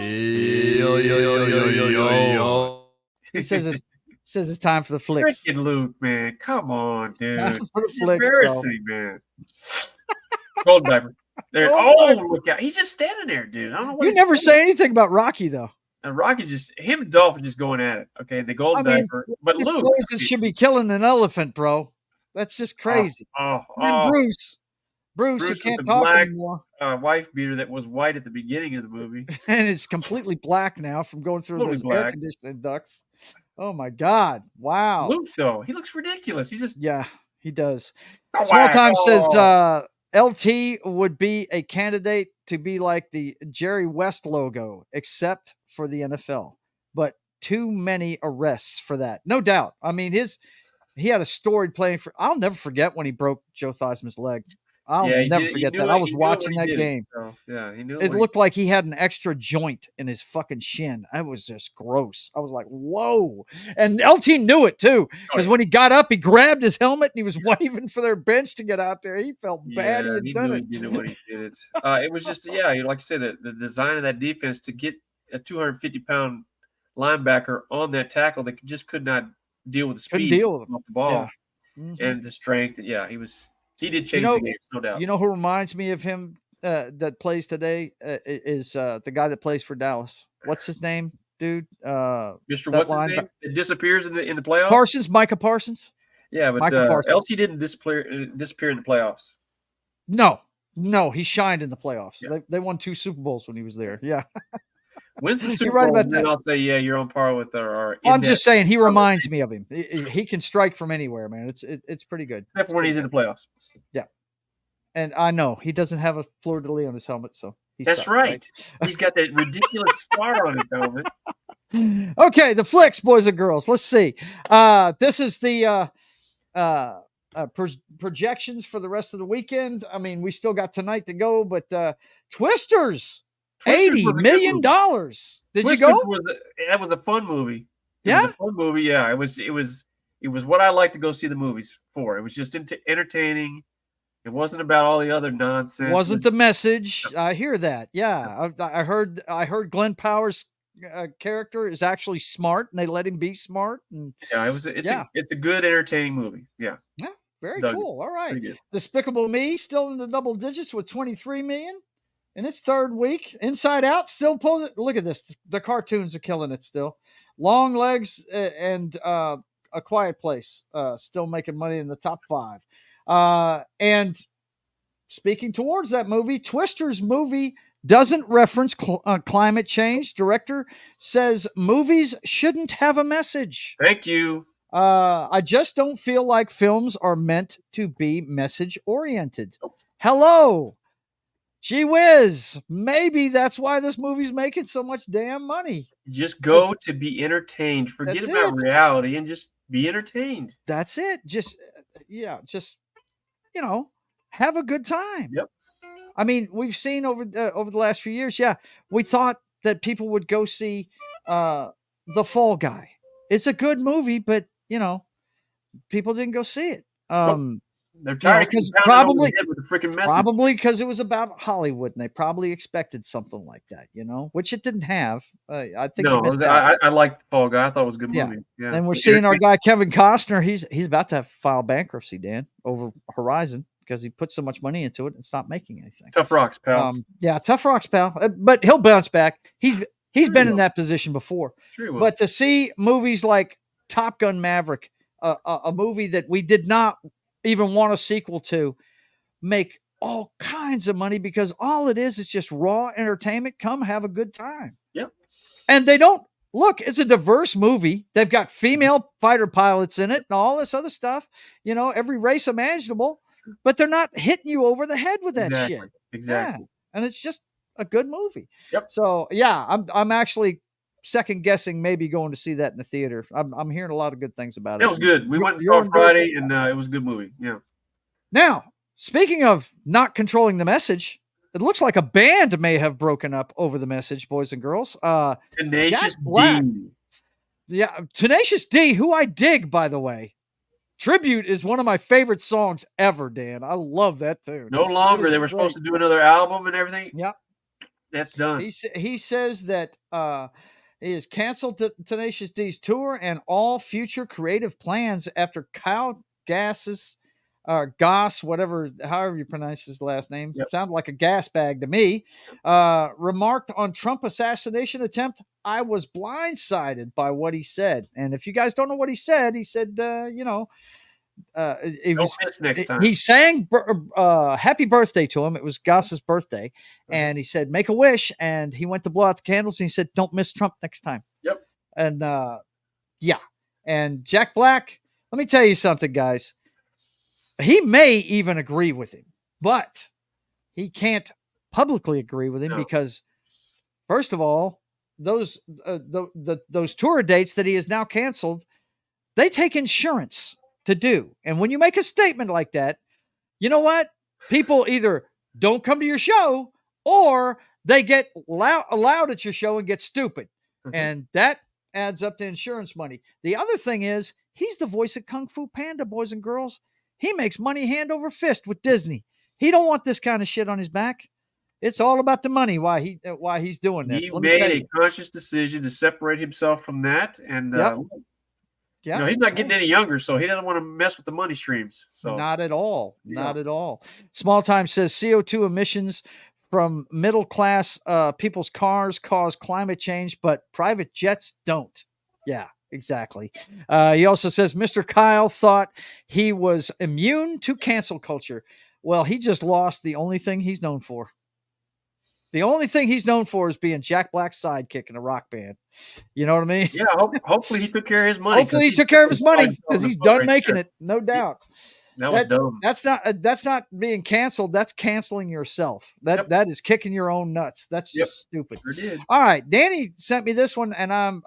He says it's time for the flicks. Freaking Luke, man. Come on, dude. Time for the it's flicks, embarrassing, man. Gold diaper. There. Oh, look out. He's just standing there, dude. I don't know what you never say anything about Rocky, though. And Rocky's him and Dolph are just going at it. Okay, the gold diaper. But Luke should be killing an elephant, bro. That's just crazy. And Bruce, you can't talk anymore. Wife beater that was white at the beginning of the movie. And it's completely black now from going through those air conditioning ducts. Oh my God. Wow. Luke, though, he looks ridiculous. He's just he does. Small Time says LT would be a candidate to be like the Jerry West logo, except for the NFL. But too many arrests for that. No doubt. I mean, he had a storied playing for. I'll never forget when he broke Joe Theismann's leg. I'll Yeah, he never did- he forget knew that. it- I was he knew it when watching he that did it, game. so, yeah, he knew It when he- looked like he had an extra joint in his fucking shin. It was just gross. I was like, whoa. And LT knew it too. Because when he got up, he grabbed his helmet and he was waving for their bench to get out there. He felt bad he had he done knew it. he did it when he did it. It was just, like you said, the design of that defense to get a 250-pound linebacker on that tackle that just could not deal with the speed Couldn't deal with him. off the ball Mhm. and the strength. Yeah, he did change the game, no doubt. You know who reminds me of him that plays today is the guy that plays for Dallas. What's his name, dude? Mr. What's his name? It disappears in the playoffs. Parsons, Micah Parsons. Yeah, but Micah Parsons. LT didn't disappear in the playoffs. No, he shined in the playoffs. They won 2 Super Bowls when he was there. Yeah. Wins some You're Super right Bowls, about that. then I'll say, yeah, you're on par with our. I'm just saying he reminds me of him. He can strike from anywhere, man. It's pretty good. Except for when he's in the playoffs. Yeah. And I know he doesn't have a fleur de lis on his helmet, so that's right. He's got that ridiculous star on his helmet. Okay, the flicks, boys and girls. Let's see. This is the projections for the rest of the weekend. I mean, we still got tonight to go, but Twisters $80 million. Did Twisters you go? That was a fun movie. It Yeah? was a fun movie. Yeah, it was what I like to go see the movies for. It was just entertaining. It wasn't about all the other nonsense. Wasn't the message? I hear that. Yeah, I heard Glenn Powers' character is actually smart, and they let him be smart. And yeah, it's a good entertaining movie. Yeah. Yeah, very Dug it. cool. All right. Pretty good. Despicable Me still in the double digits with 23 million in its third week. Inside Out still pulling it. Look at this. The cartoons are killing it still. Long Legs and A Quiet Place still making money in the top 5. And speaking towards that movie, Twisters movie doesn't reference climate change. Director says movies shouldn't have a message. Thank you. I just don't feel like films are meant to be message oriented. Hello. Gee whiz. Maybe that's why this movie's making so much damn money. Just go to be entertained. Forget about reality and just be entertained. That's it. Just have a good time. Yep. I mean, we've seen over the last few years. Yeah, we thought that people would go see The Fall Guy. It's a good movie, but people didn't go see it. They're tired because of probably with the freaking message. Probably because it was about Hollywood, and they probably expected something like that, which it didn't have. I think. No, I liked Fall Guy. I thought it was a good movie. Yeah. And we're seeing our guy Kevin Costner. He's about to file bankruptcy, Dan, over Horizon because he put so much money into it and stopped making anything. Tough rocks, pal. Tough rocks, pal. But he'll bounce back. He's been in that position before. Sure. But to see movies like Top Gun Maverick, a movie that we did not even want a sequel to, make all kinds of money because all it is just raw entertainment. Come have a good time. Yep. And they don't look, it's a diverse movie. They've got female fighter pilots in it and all this other stuff, every race imaginable, but they're not hitting you over the head with that shit. Exactly. Yeah. And it's just a good movie. Yep. So yeah, I'm actually second guessing maybe going to see that in the theater. I'm hearing a lot of good things about it. It was good. We went and saw Friday, and it was a good movie. Yeah. Now, speaking of not controlling the message, it looks like a band may have broken up over the message, boys and girls. Tenacious D. Yeah, Tenacious D, who I dig, by the way. Tribute is one of my favorite songs ever, Dan. I love that tune. No longer. They were supposed to do another album and everything. Yep. That's done. He says that he has canceled Tenacious D's tour and all future creative plans after Kyle Gass's Goss, however you pronounce his last name. Yep. Sounded like a gas bag to me. Remarked on Trump assassination attempt, I was blindsided by what he said. And if you guys don't know what he said, he next time. He sang happy birthday to him. It was Goss's birthday. And he said, make a wish. And he went to blow out the candles and he said, don't miss Trump next time. Yep. And and Jack Black, let me tell you something, guys. He may even agree with him, but he can't publicly agree with him because, first of all, those tour dates that he has now canceled, they take insurance to do. And when you make a statement like that, you know what? People either don't come to your show or they get allowed at your show and get stupid. And that adds up to insurance money. The other thing is he's the voice of Kung Fu Panda, boys and girls. He makes money hand over fist with Disney. He don't want this kind of shit on his back. It's all about the money. Why he's doing this? He Let me made tell a you. conscious decision to separate himself from that, and Yeah, you know, he's not getting any younger, so he doesn't want to mess with the money streams. So not at all. Not at all. Small Time says CO2 emissions from middle class people's cars cause climate change, but private jets don't. Yeah, exactly. He also says Mr. Kyle thought he was immune to cancel culture. Well, he just lost the only thing he's known for. The only thing he's known for is being Jack Black's sidekick in a rock band. You know what I mean? Yeah, hopefully he took care of his money. Hopefully he took care of his money because he's done making it, no doubt. That was dumb. That's not being canceled. That's canceling yourself. That is kicking your own nuts. That's just stupid. Sure did. All right, Danny sent me this one, and I'm.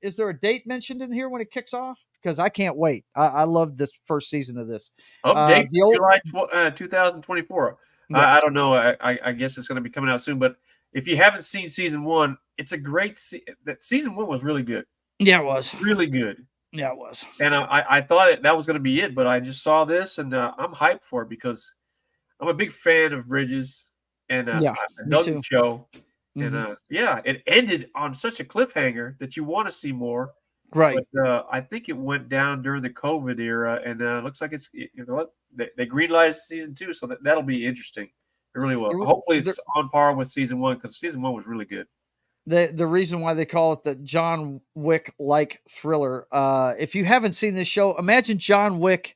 Is there a date mentioned in here when it kicks off? Because I can't wait. I love this first season of this. Update July 2024. Yeah. I don't know. I guess it's going to be coming out soon. But if you haven't seen season 1, it's a great. Season 1 was really good. Yeah, it was really good. Yeah, it was. And I thought that was going to be it, but I just saw this, and I'm hyped for it because I'm a big fan of Bridges, and I dug the show. And it ended on such a cliffhanger that you want to see more. Right. But I think it went down during the COVID era, and looks like it's they greenlighted season 2, so that'll be interesting. It really will. Hopefully, it's on par with season 1 because season 1 was really good. The reason why they call it the John Wick-like thriller. If you haven't seen this show, imagine John Wick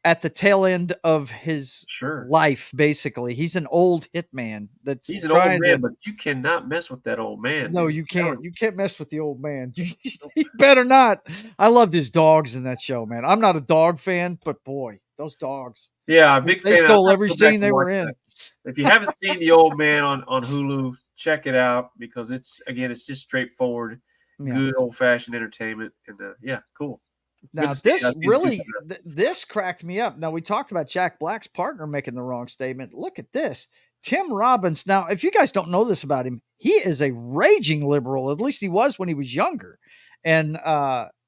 at the tail end of his life. Basically, he's an old hitman. He's an old man, but you cannot mess with that old man. No, you can't. You can't mess with the old man. You better not. I loved his dogs in that show, man. I'm not a dog fan, but boy, those dogs. Yeah, a big fan. They stole every scene they were in. If you haven't seen The Old Man on Hulu, check it out because it's just straightforward, good old fashioned entertainment, and cool. Now this cracked me up. Now we talked about Jack Black's partner making the wrong statement. Look at this. Tim Robbins. Now, if you guys don't know this about him, he is a raging liberal. At least he was when he was younger. And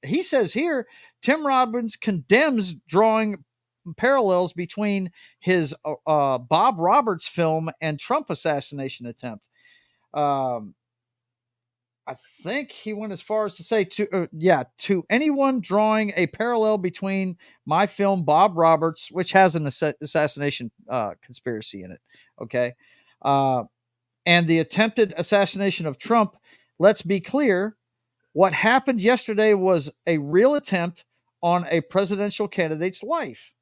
he says here, Tim Robbins condemns drawing parallels between his Bob Roberts film and Trump assassination attempt. I think he went as far as to say to anyone drawing a parallel between my film Bob Roberts, which has an assassination conspiracy in it, okay, and the attempted assassination of Trump. Let's be clear: what happened yesterday was a real attempt on a presidential candidate's life.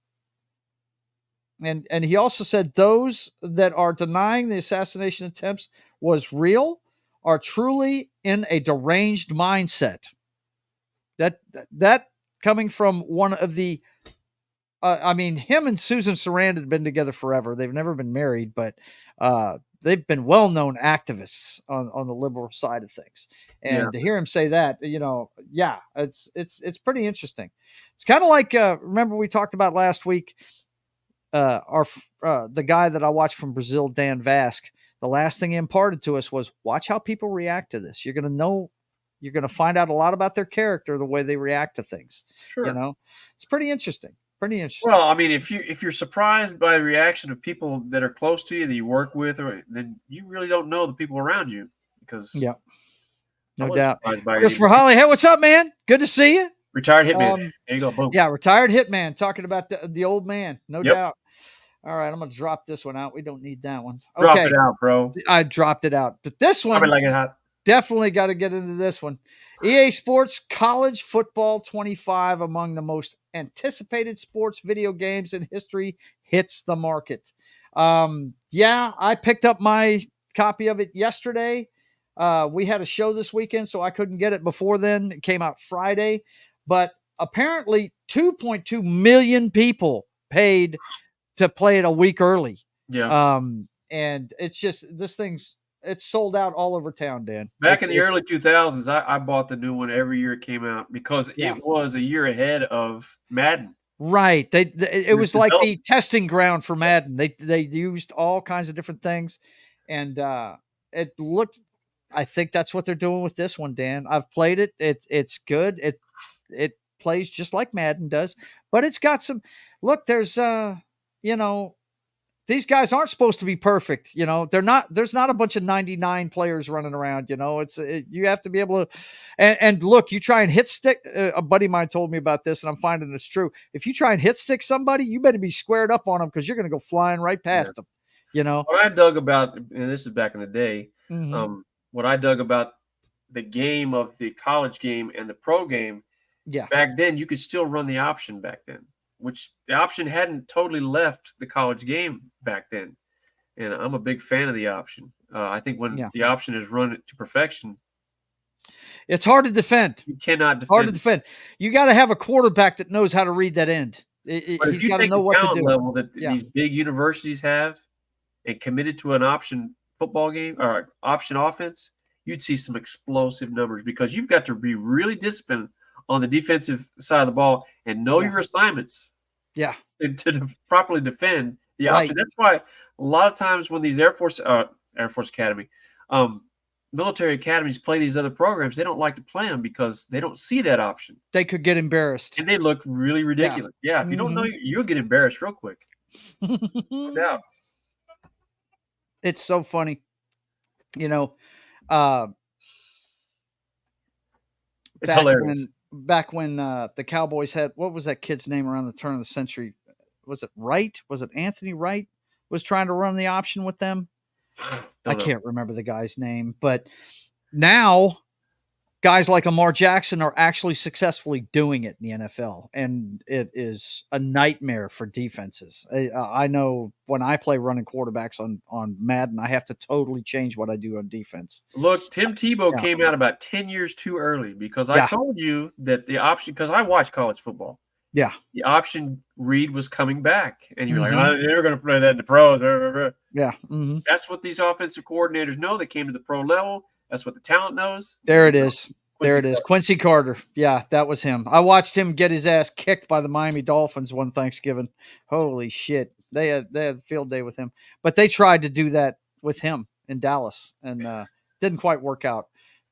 And he also said those that are denying the assassination attempts was real are truly in a deranged mindset. That coming from one of the, him and Susan Sarandon had been together forever. They've never been married, but they've been well-known activists on the liberal side of things. And to hear him say that, it's pretty interesting. It's kind of like, remember we talked about last week, the guy that I watched from Brazil, Dan Vasc. The last thing he imparted to us was watch how people react to this. You're going to find out a lot about their character, the way they react to things. Sure. It's pretty interesting. Pretty interesting. Well, I mean, if you're surprised by the reaction of people that are close to you, that you work with, then you really don't know the people around you because no doubt. Christopher Holly, hey, what's up, man? Good to see you. Retired hitman. There you go. Boom. Yeah, retired hitman. Talking about the old man. No doubt. All right, I'm going to drop this one out. We don't need that one. Drop it out, bro. I dropped it out. But this one, definitely got to get into this one. EA Sports College Football 25, among the most anticipated sports video games in history, hits the market. I picked up my copy of it yesterday. We had a show this weekend, so I couldn't get it before then. It came out Friday. But apparently 2.2 million people paid to play it a week early. Yeah. And it's just, this thing's it's sold out all over town, Dan. Back in the early 2000s, I bought the new one every year it came out because Yeah. it was a year ahead of Madden. Right. It was like developed. the testing ground for Madden. They used all kinds of different things, and it looked. I think that's what they're doing with this one, Dan. I've played it. It's good. It plays just like Madden does, but it's got some. Look, there's you know, these guys aren't supposed to be perfect. You know, they're not. There's not a bunch of 99 players running around. You know, you have to be able to. And look, you try and hit stick. A buddy of mine told me about this, and I'm finding it's true. If you try and hit stick somebody, you better be squared up on them because you're going to go flying right past them. You know. What I dug about, and this is back in the day, Mhm. what I dug about the game of the college game and the pro game. Yeah. Back then, you could still run the option back then, which the option hadn't totally left the college game back then. And I'm a big fan of the option. I think when the option is run to perfection, it's hard to defend. You cannot defend. Hard to defend. You got to have a quarterback that knows how to read that end. But He's got to know what to do. Level that these big universities have and committed to an option football game or option offense, you'd see some explosive numbers because you've got to be really disciplined on the defensive side of the ball and know your assignments. Yeah. To properly defend the option. That's why a lot of times when these Air Force Academy, military academies play these other programs, they don't like to play them because they don't see that option. They could get embarrassed. And they look really ridiculous. Yeah. If you don't know, you'll get embarrassed real quick. No doubt. It's so funny. You know, it's hilarious. Back when the Cowboys had, what was that kid's name around the turn of the century? Was it Wright? Was it Anthony Wright was trying to run the option with them? I can't remember the guy's name, but now guys like Lamar Jackson are actually successfully doing it in the NFL, and it is a nightmare for defenses. I know when I play running quarterbacks on Madden, I have to totally change what I do on defense. Look, Tim Tebow came out about 10 years too early because I told you that the option, because I watch college football. Yeah. The option read was coming back, and you're like, oh, they're going to play that in the pros. Yeah. That's what these offensive coordinators know. They came to the pro level. That's what the talent knows. There it is. Quincy Carter. Yeah, that was him. I watched him get his ass kicked by the Miami Dolphins one Thanksgiving. Holy shit. They had a field day with him. But they tried to do that with him in Dallas and didn't quite work out.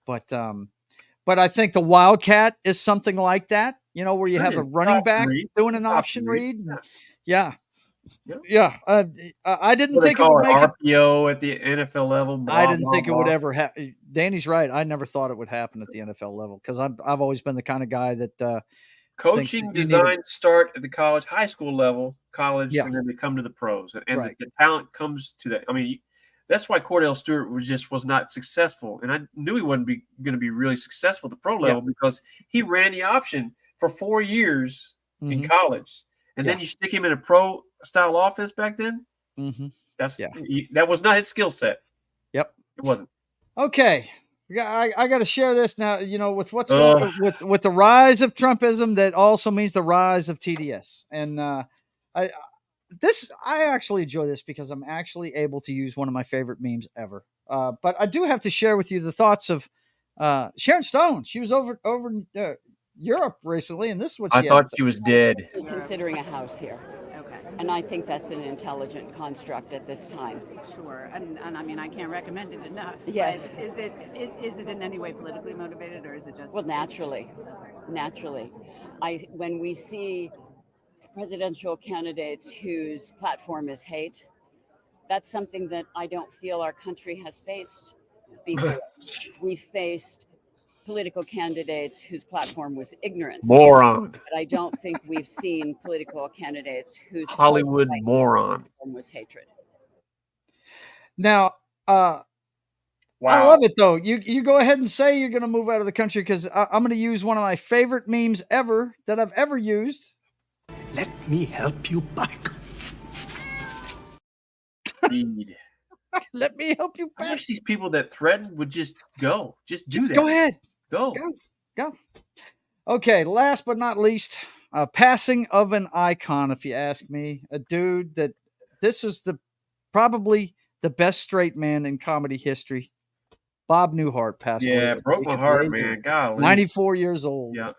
But I think the Wildcat is something like that, you know, where you have a running back doing an option read. Yeah. I didn't think it would make RPO at the NFL level. I didn't think it would ever happen. Danny's right. I never thought it would happen at the NFL level because I've always been the kind of guy that coaching design start at the high school level, and then they come to the pros, and the talent comes to that. I mean, that's why Cordell Stewart was not successful, and I knew he wasn't going to be really successful at the pro level because he ran the option for 4 years in college, and then you stick him in a pro style offense back then. That was not his skill set. Yep, it wasn't. Okay, I got to share this now. You know, with what's going on, with the rise of Trumpism, that also means the rise of TDS, and I actually enjoy this because I'm actually able to use one of my favorite memes ever. But I do have to share with you the thoughts of Sharon Stone. She was over Europe recently, and this is what she thought she was dead. Considering a house here. Okay. And I think that's an intelligent construct at this time. Sure. And I mean, I can't recommend it enough. Yes. But is it in any way politically motivated, or is it just? Well, naturally. When we see presidential candidates whose platform is hate, that's something that I don't feel our country has faced before. We faced political candidates whose platform was ignorance. Moron. But I don't think we've seen political candidates whose Hollywood moron was hatred. Now, wow. I love it though. You go ahead and say you're going to move out of the country because I'm going to use one of my favorite memes ever that I've ever used. Let me help you back. Let me help you back. I wish these people that threaten would just go. Just do that. Go ahead. Go. Okay, last but not least, passing of an icon, if you ask me. A dude that this was probably the best straight man in comedy history. Bob Newhart passed away. Yeah, broke my heart, man. Golly. 94 years old. Yeah.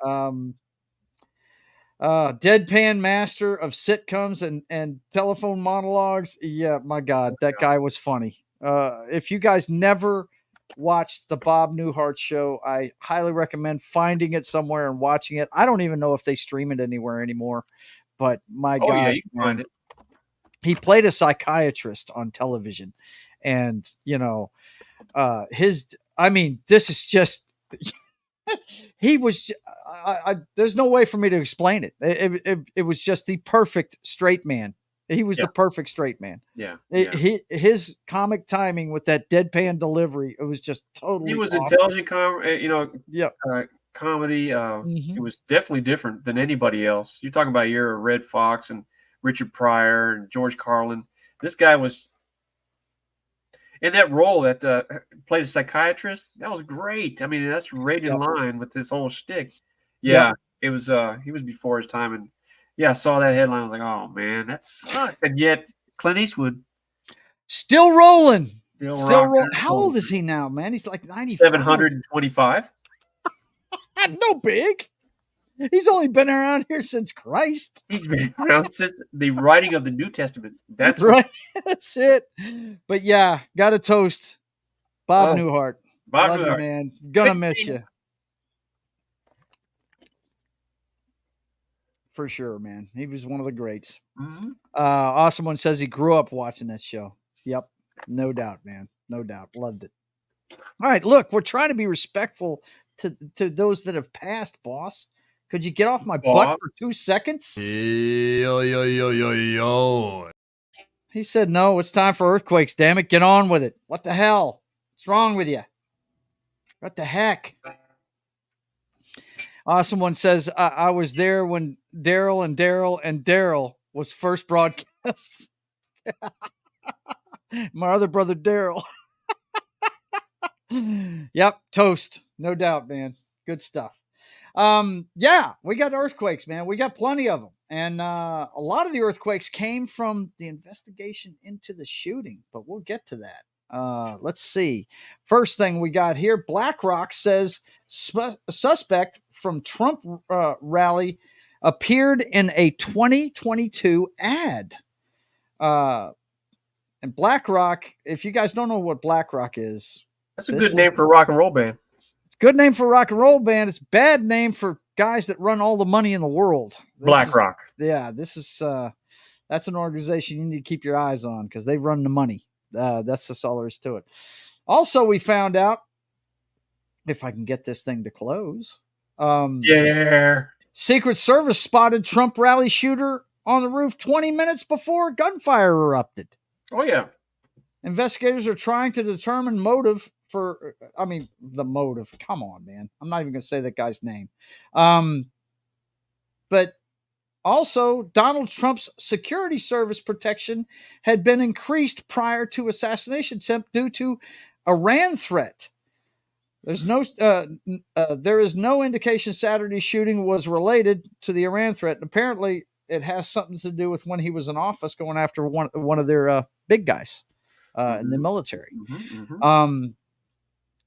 Deadpan master of sitcoms and telephone monologues. Yeah, my God, that guy was funny. If you guys never watched the Bob Newhart show, I highly recommend finding it somewhere and watching it. I don't even know if they stream it anywhere anymore, but my gosh, yeah, you can find it. He played a psychiatrist on television, and this is just he was. There's no way for me to explain it. It was just the perfect straight man. He was the perfect straight man. Yeah. His comic timing with that deadpan delivery, it was just totally. He was awesome. intelligent, comedy. It was definitely different than anybody else. You're talking about your Red Fox and Richard Pryor and George Carlin. This guy was in that role that played a psychiatrist. That was great. I mean, that's right in line with this whole shtick. Yeah, it was. He was before his time, and I saw that headline. I was like, oh man, that sucks. And yet, Clint Eastwood still rolling. Still rolling. How old is he now, man? He's like 95. 725. No big. He's only been around here since Christ. He's been around since the writing of the New Testament. That's right. That's it. But yeah, got to toast Bob Newhart. Bob Love Newhart. you, man. Gonna miss you. For sure, man. He was one of the greats. Mm-hmm. Awesome One says he grew up watching that show. Yep. No doubt, man. No doubt. Loved it. All right, look, we're trying to be respectful to those that have passed, boss. Could you get off my butt for 2 seconds? Yo. He said, no, it's time for earthquakes, damn it. Get on with it. What the hell? What's wrong with you? What the heck? Awesome One says, I was there when Daryl was first broadcast. My other brother, Daryl. Yep, toast. No doubt, man. Good stuff. Yeah, we got earthquakes, man. We got plenty of them. And a lot of the earthquakes came from the investigation into the shooting, but we'll get to that. Let's see. First thing we got here, BlackRock says suspect from Trump rally appeared in a 2022 ad. And BlackRock, if you guys don't know what BlackRock is. That's a good name for a rock and roll band. It's a good name for a rock and roll band. It's a bad name for guys that run all the money in the world. BlackRock. That's an organization you need to keep your eyes on because they run the money. That's just all there is to it. Also, we found out, if I can get this thing to close. Secret Service spotted Trump rally shooter on the roof 20 minutes before gunfire erupted. Oh, yeah. Investigators are trying to determine motive for, the motive. Come on, man. I'm not even going to say that guy's name. But also, Donald Trump's security service protection had been increased prior to assassination attempt due to Iran threat. There is no indication Saturday's shooting was related to the Iran threat. Apparently, it has something to do with when he was in office going after one of their big guys in the military.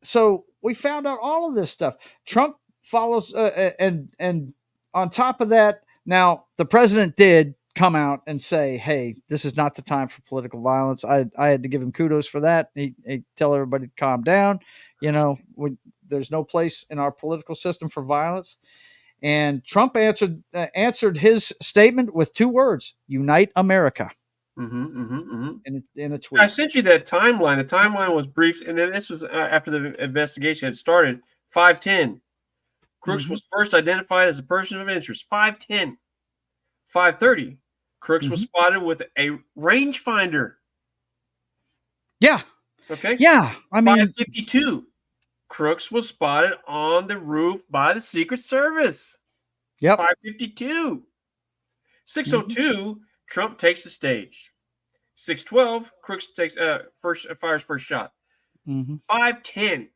So we found out all of this stuff. Trump follows, and on top of that, now the president did come out and say, "Hey, this is not the time for political violence." I had to give him kudos for that. He tell everybody to calm down. There's no place in our political system for violence. And Trump answered his statement with 2 words: "Unite America." In a tweet. I sent you that timeline. The timeline was brief, and then this was after the investigation had started. 5:10. Crooks was first identified as a person of interest. 5:10. 5:30. Crooks was spotted with a rangefinder. Yeah. Okay. Yeah. 5:52. Crooks was spotted on the roof by the Secret Service. Yep. 5:52. 6:02. Trump takes the stage. 6:12. Crooks takes fires first shot. 5:10.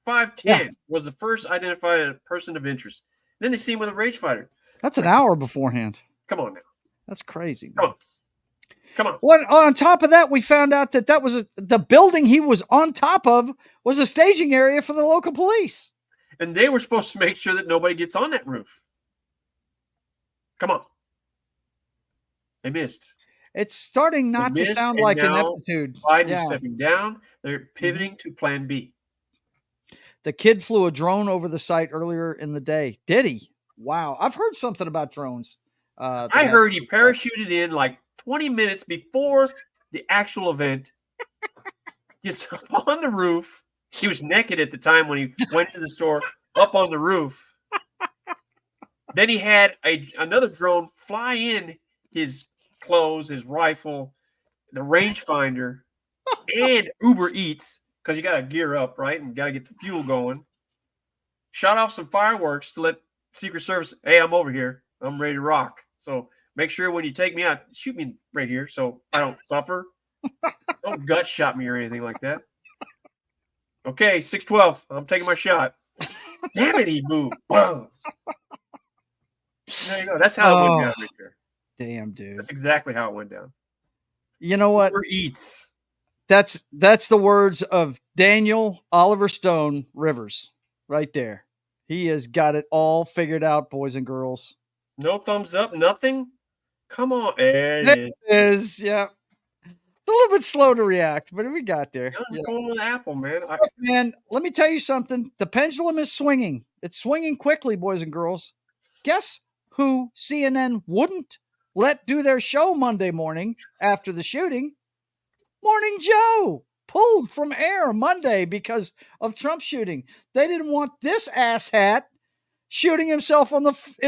5:10 was the first identified person of interest. Then they see him with a rangefinder. That's an hour beforehand. Come on now. That's crazy. Come on. Come on. What on top of that, we found out that was the building he was on top of was a staging area for the local police. And they were supposed to make sure that nobody gets on that roof. Come on. They missed. It's starting not to sound like ineptitude. Biden is stepping down. They're pivoting to Plan B. The kid flew a drone over the site earlier in the day. Did he? Wow. I've heard something about drones. I heard he parachuted in like 20 minutes before the actual event. Gets up on the roof. He was naked at the time when he went to the store, up on the roof. Then he had another drone fly in his clothes, his rifle, the rangefinder, and Uber Eats, because you got to gear up, right? And got to get the fuel going. Shot off some fireworks to let Secret Service, hey, I'm over here. I'm ready to rock. So make sure when you take me out, shoot me right here so I don't suffer. Don't gut shot me or anything like that. Okay, 612. I'm taking my shot. Damn it, he moved. Boom. There you go. That's how it went down right there. Damn, dude. That's exactly how it went down. You know what? Uber Eats. That's the words of Daniel Oliver Stone Rivers right there. He has got it all figured out, boys and girls. No thumbs up, nothing? Come on. There it is. Yeah. It's a little bit slow to react, but we got there. I'm going with Apple, man. Man, let me tell you something. The pendulum is swinging. It's swinging quickly, boys and girls. Guess who CNN wouldn't let do their show Monday morning after the shooting? Morning Joe pulled from air Monday because of Trump shooting. They didn't want this asshat shooting himself in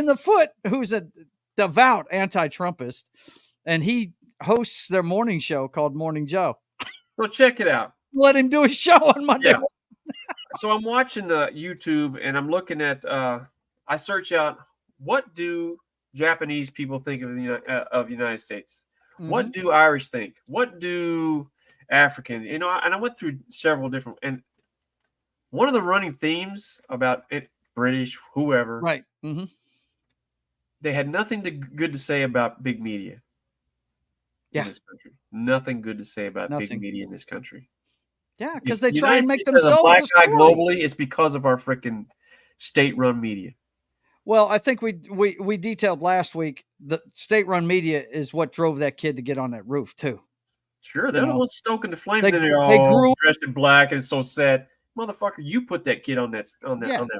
the foot, who's a devout anti-Trumpist, and he hosts their morning show called Morning Joe. Well, check it out. Let him do his show on Monday. Yeah. So I'm watching YouTube and I'm looking at. I search out what do Japanese people think of the United States. Mm-hmm. What do Irish think? What do African? And I went through several different. And one of the running themes about it, British, whoever, right? Mm-hmm. They had nothing good to say about big media. Yeah. In this country, nothing good to say about big media in this country. Yeah, because they try and make themselves a black guy globally. It's because of our freaking state-run media. Well, I think we detailed last week the state-run media is what drove that kid to get on that roof too. Sure, they're the ones stoking the flames. They're all dressed in black, and it's so sad, motherfucker. You put that kid on that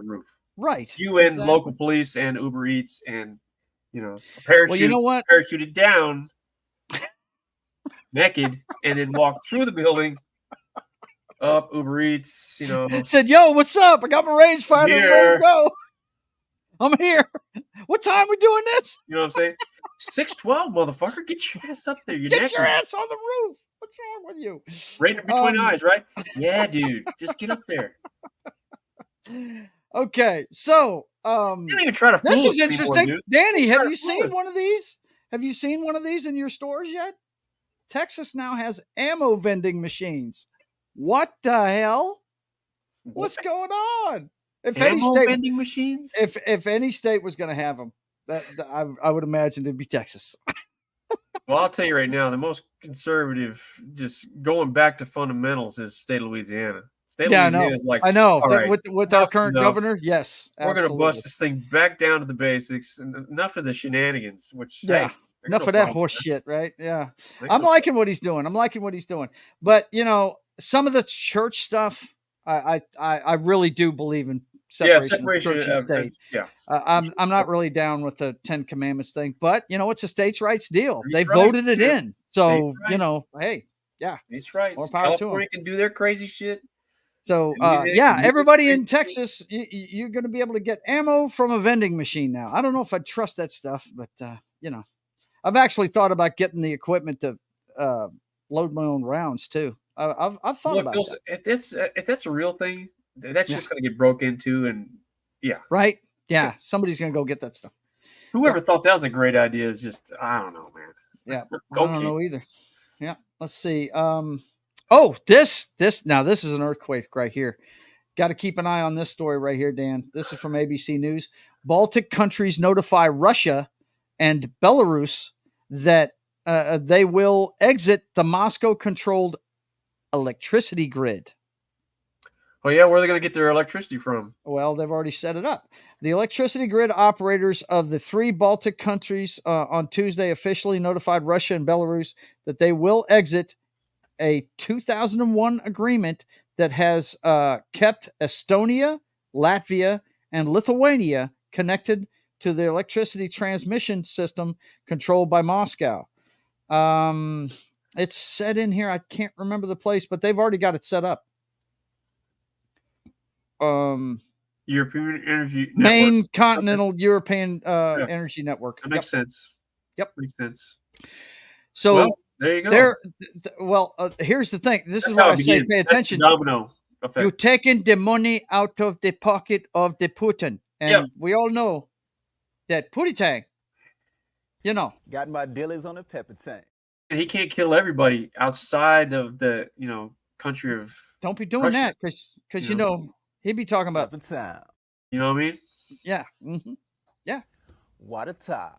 roof, right? You and local police and Uber Eats and a parachute. Well, you know what? Parachuted down, naked, and then walked through the building. Up Uber Eats, said, "Yo, what's up? I got my rangefinder ready to go. I'm here. What time we doing this?" You know what I'm saying? 612, motherfucker. Get your ass up there. Get your ass on the roof. What's wrong with you? Right in between eyes, right? Yeah, dude. Just get up there. Okay, so you don't even try to. This is interesting, anymore, Danny. Have you seen one of these? Have you seen one of these in your stores yet? Texas now has ammo vending machines. What the hell? What's going on? If ammo any state vending machines, if any state was going to have them, I would imagine it'd be Texas. Well, I'll tell you right now, the most conservative, just going back to fundamentals, is state of Louisiana. State of Louisiana is like, I know right, with our current governor, yes, we're going to bust this thing back down to the basics. And enough of the shenanigans. Which enough of that horse shit, right? Yeah, I'm liking what he's doing. But some of the church stuff, I really do believe in separation of church and state. I'm not really down with the 10 Commandments thing, but it's a states' rights deal. They voted it in, so hey, yeah, states' rights. More power to them. California can do their crazy shit. So everybody in Texas, you're going to be able to get ammo from a vending machine now. I don't know if I'd trust that stuff, but I've actually thought about getting the equipment to load my own rounds too. I've thought about that. If that's a real thing, that's just going to get broke into, and right, somebody's going to go get that stuff. Whoever thought that was a great idea is just, I don't know, man. Yeah, I don't know either. Yeah, let's see. This is an earthquake right here. Got to keep an eye on this story right here, Dan. This is from ABC News. Baltic countries notify Russia and Belarus that they will exit the Moscow-controlled electricity grid. Oh, yeah, where are they going to get their electricity from? Well, they've already set it up. The electricity grid operators of the 3 Baltic countries on Tuesday officially notified Russia and Belarus that they will exit a 2001 agreement that has kept Estonia, Latvia, and Lithuania connected to the electricity transmission system controlled by Moscow. It's set in here. I can't remember the place, but they've already got it set up. European Energy Network. Main continental European energy network. That makes sense. Yep. Makes sense. So well, there you go. Here's the thing. This That's is why how I it say begins. pay That's the attention. domino effect. You're taking the money out of the pocket of the Putin. And we all know that Putin, Got my dealers on the pepper tank. And he can't kill everybody outside of the, country of Don't be doing Russia. that because, he'd be talking about. Time. You know what I mean? Yeah. Mm-hmm. Yeah. What a time.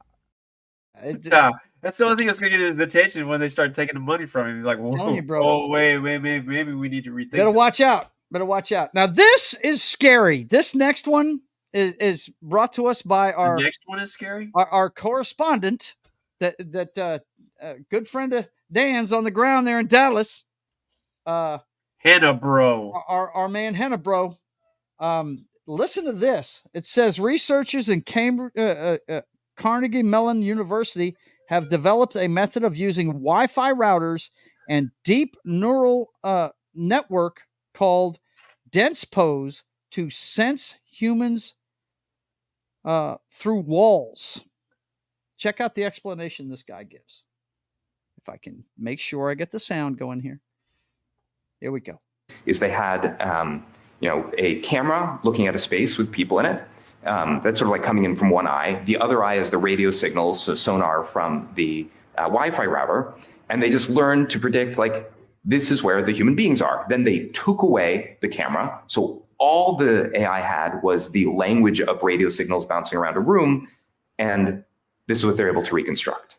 That's the only thing that's going to get his attention when they start taking the money from him. He's like, whoa, you, bro. oh, wait, maybe we need to rethink Better watch out. Now, this is scary. This next one is brought to us by our... The next one is scary? Our correspondent, that good friend of Dan's on the ground there in Dallas. Hannah, bro. Our man Hannah, bro. Listen to this. It says researchers in Carnegie Mellon University have developed a method of using Wi-Fi routers and deep neural network called DensePose to sense humans through walls. Check out the explanation this guy gives. If I can make sure I get the sound going here. Here we go. Is they had a camera looking at a space with people in it. That's sort of like coming in from one eye. The other eye is the radio signals, so sonar from the Wi-Fi router. And they just learned to predict, this is where the human beings are. Then they took away the camera. So all the AI had was the language of radio signals bouncing around a room. And this is what they're able to reconstruct.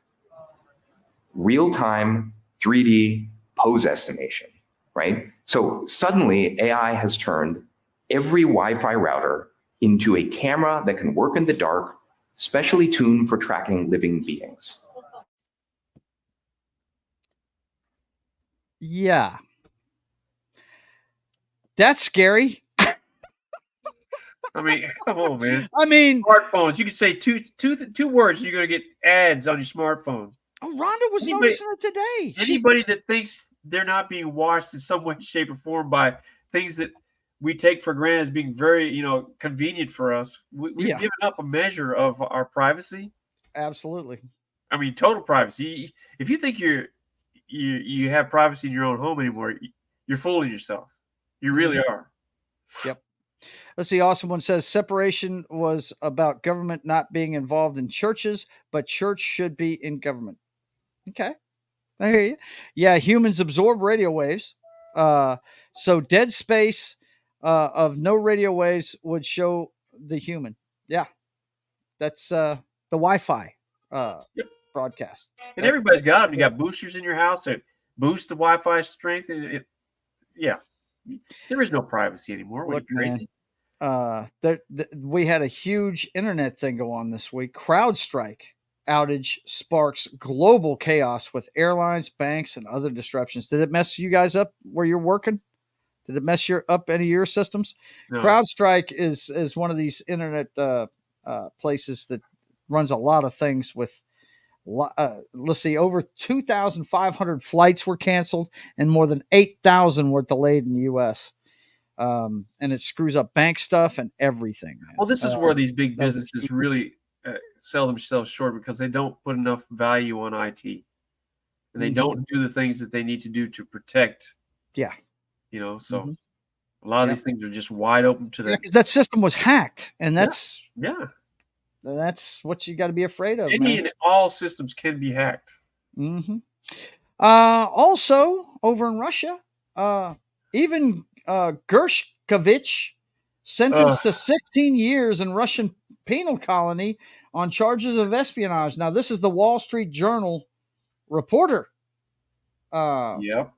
Real-time 3D pose estimation, right? So suddenly AI has turned every Wi-Fi router into a camera that can work in the dark, specially tuned for tracking living beings. Yeah. That's scary. I mean, come on, man. I mean, smartphones. You can say two words, you're going to get ads on your smartphone. Oh, Rhonda was noticing it today. Anybody that thinks they're not being watched in some way, shape, or form by things that we take for granted as being very, convenient for us, we've given up a measure of our privacy. Absolutely. I mean, total privacy. If you think you have privacy in your own home anymore, you're fooling yourself. You really are. Yep. Let's see. Awesome one says separation was about government not being involved in churches, but church should be in government. Okay. I hear you. Yeah. Humans absorb radio waves. So dead space of no radio waves would show the human. Yeah. That's the Wi-Fi broadcast. And everybody's got them. You got boosters in your house that boost the Wi-Fi strength. There is no privacy anymore. What, are you crazy? We had a huge internet thing go on this week. CrowdStrike outage sparks global chaos with airlines, banks, and other disruptions. Did it mess you guys up where you're working? Did it mess up any of your systems? No. CrowdStrike is one of these internet places that runs a lot of things with, let's see, over 2,500 flights were canceled and more than 8,000 were delayed in the U.S. And it screws up bank stuff and everything. Man. Well, this is where these big businesses really sell themselves short because they don't put enough value on IT. And they don't do the things that they need to do to protect. Yeah. So a lot of these things are just wide open to because that system was hacked. And that's that's what you got to be afraid of. Any and all systems can be hacked. Mm-hmm. Also, over in Russia, even Gershkovich sentenced to 16 years in Russian penal colony on charges of espionage. Now, this is the Wall Street Journal reporter. Yep.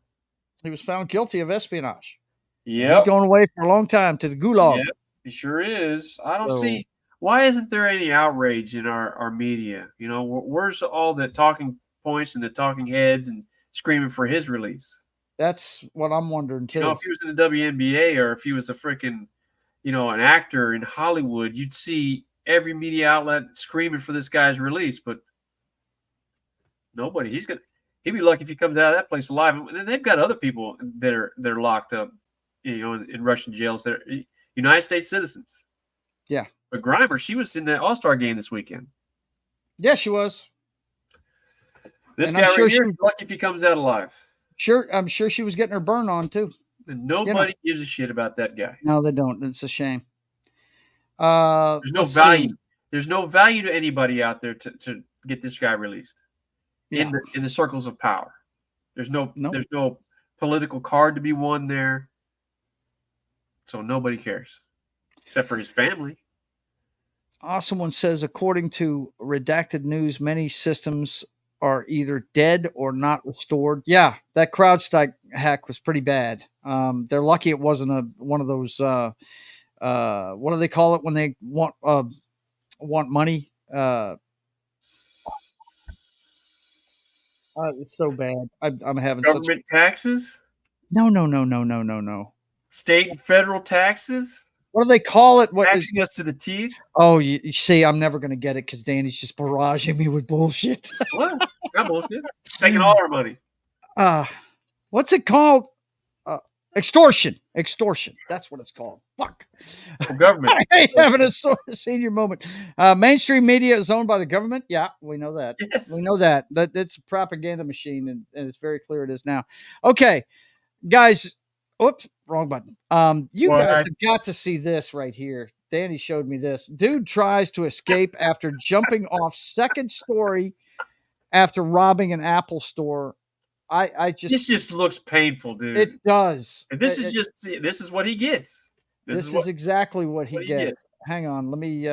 He was found guilty of espionage. Yep. He's going away for a long time to the gulag. Yep. He sure is. I don't So- see why isn't there any outrage in our media? You know, where's all the talking points and the talking heads and screaming for his release? That's what I'm wondering too. You know, if he was in the WNBA or if he was a freaking, you know, an actor in Hollywood, you'd see every media outlet screaming for this guy's release, but nobody. He'd be lucky if he comes out of that place alive. And they've got other people that are locked up, you know, in Russian jails. They're United States citizens. Yeah. But Grimer, she was in the All-Star game this weekend. Yeah, she was. This And guy I'm right sure here is lucky if he comes out alive. I'm sure she was getting her burn on too. And nobody gives a shit about that guy. No, they don't. It's a shame. There's no let's value. see. There's no value to anybody out there to get this guy released in the circles of power. There's no political card to be won there. So nobody cares except for his family. Awesome one says, according to redacted news, many systems are either dead or not restored. Yeah, that CrowdStrike hack was pretty bad. They're lucky it wasn't one of those. What do they call it when they want money? It's so bad. I'm having Government taxes. No. State and federal taxes. What do they call it? What taxing us to the teeth? Oh, you see, I'm never going to get it because Danny's just barraging me with bullshit. What? Not bullshit. Taking all our money. What's it called? Extortion. That's what it's called. Fuck. Well, government. I hate having a senior moment. Mainstream media is owned by the government. Yeah, we know that. Yes. We know that. It's a propaganda machine, and it's very clear it is now. Okay, guys. Oops, wrong button. You guys have got to see this right here. Danny showed me this. Dude tries to escape after jumping off second story after robbing an Apple store. This just looks painful, dude. It does. And this is what he gets. This is exactly what he gets. Hang on, let me.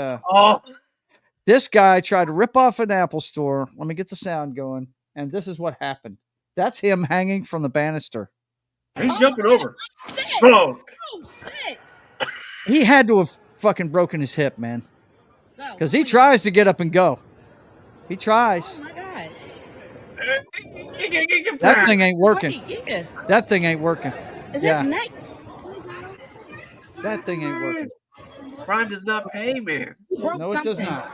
This guy tried to rip off an Apple store. Let me get the sound going. And this is what happened. That's him hanging from the banister. He's jumping over. Bro. He had to have fucking broken his hip, man. Because he tries to get up and go. He tries. Oh my God. That thing ain't working. That thing ain't working. Yeah. That thing ain't working. Crime does not pay, man. No, it does not.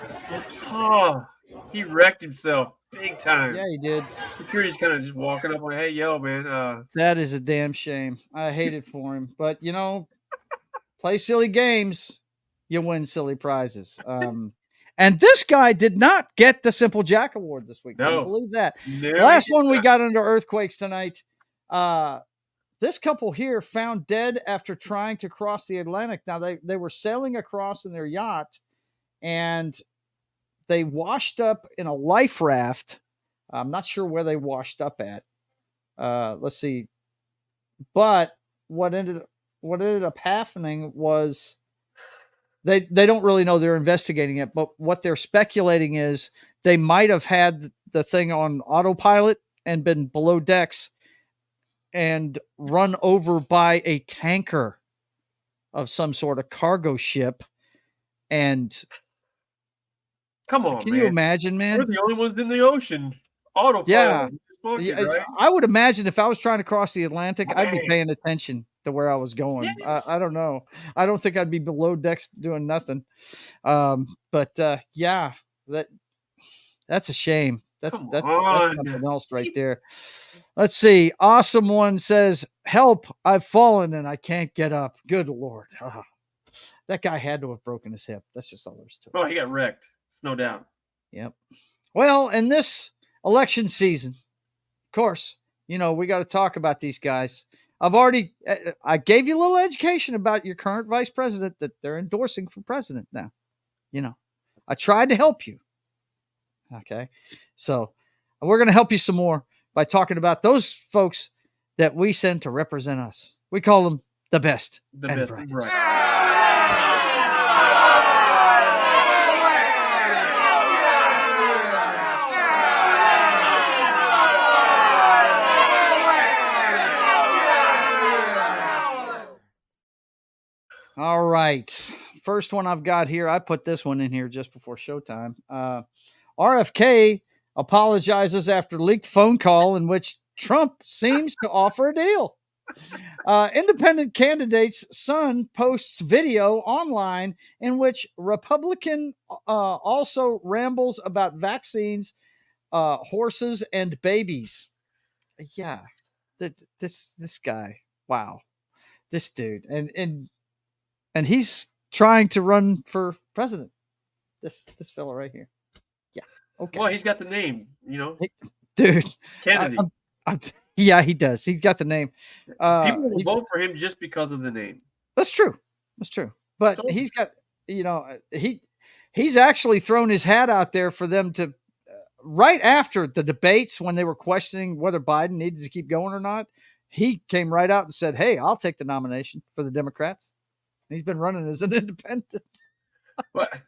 Oh, he wrecked himself big time. Yeah, he did. Security's kind of just walking up like, hey, yo, man. That is a damn shame. I hate it for him. But, you know, play silly games, you win silly prizes. And this guy did not get the Simple Jack Award this week. No. Can you believe that? No, Last one we got under earthquakes tonight. This couple here found dead after trying to cross the Atlantic. Now, they were sailing across in their yacht, and they washed up in a life raft. I'm not sure where they washed up at. Let's see. But what ended up happening was they don't really know. They're investigating it, but what they're speculating is they might have had the thing on autopilot and been below decks and run over by a tanker of some sort of cargo ship. And come on, can you imagine, man? We're the only ones in the ocean. Autopilot. Yeah. Right? I would imagine if I was trying to cross the Atlantic, I'd be paying attention to where I was going. Yes. I don't know. I don't think I'd be below decks doing nothing. Yeah, that's a shame. That's something else right there. Let's see. Awesome one says, "Help! I've fallen and I can't get up." Good Lord. That guy had to have broken his hip. That's just all there is to it. Oh, he got wrecked. It's no doubt. Yep. Well, in this election season, of course, you know, we got to talk about these guys. I gave you a little education about your current vice president that they're endorsing for president now. You know, I tried to help you. Okay. So we're going to help you some more by talking about those folks that we send to represent us. We call them the best. The best. Right. All right. First one I've got here. I put this one in here just before showtime. RFK apologizes after leaked phone call in which Trump seems to offer a deal. Independent candidate's son posts video online in which Republican also rambles about vaccines, horses, and babies. Yeah, this guy. Wow, this dude, and he's trying to run for president. This fella right here. Yeah. Okay. Well, he's got the name, Dude. Kennedy. Yeah, he does. He got the name. People will vote for him just because of the name. That's true. But he's got, he's actually thrown his hat out there for them to, right after the debates when they were questioning whether Biden needed to keep going or not, he came right out and said, "Hey, I'll take the nomination for the Democrats." He's been running as an independent. What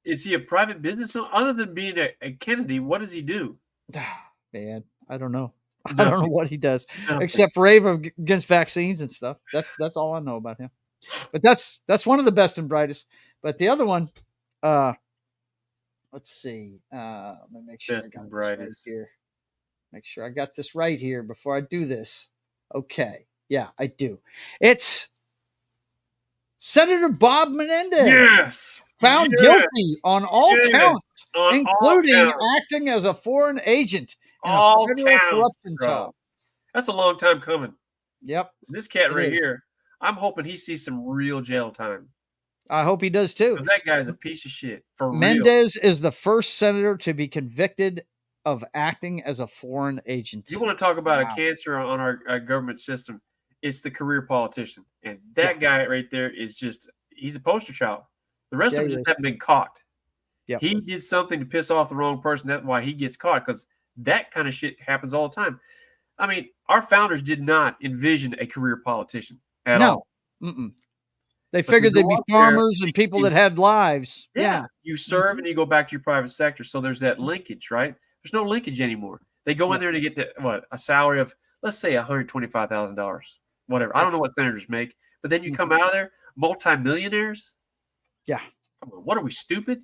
is he a private business? Other than being a Kennedy, what does he do? Man, I don't know. Nothing. I don't know what he does Nothing. except rave against vaccines and stuff. That's all I know about him. But that's one of the best and brightest. But the other one, let's see. Let me make sure Best I got and this right brightest. here. Make sure I got this right here before I do this. Okay. Yeah, I do. It's Senator Bob Menendez. Yes. Found Yes. guilty on all Yes. counts, On all including counts. acting as a foreign agent in All a federal counts, corruption bro. job. That's a long time coming. Yep. This cat It right is. here, I'm hoping he sees some real jail time. I hope he does too. 'Cause that guy's a piece of shit. For real. Mendez is the first senator to be convicted of acting as a foreign agent. You want to talk about Wow. a cancer on our government system? It's the career politician. And that guy right there is just, he's a poster child. The rest Yeah, of them he just is. haven't been caught. Yep. He did something to piss off the wrong person. That's why he gets caught, because that kind of shit happens all the time. I mean, our founders did not envision a career politician at all. Mm-mm. They But figured you they'd go be out there farmers and people that had lives. Yeah. You serve and you go back to your private sector. So there's that linkage, right? There's no linkage anymore. They go in there to get a salary of, let's say, $125,000, whatever. I don't know what senators make, but then you come out of there, multimillionaires. Yeah. Come on, what are we, stupid?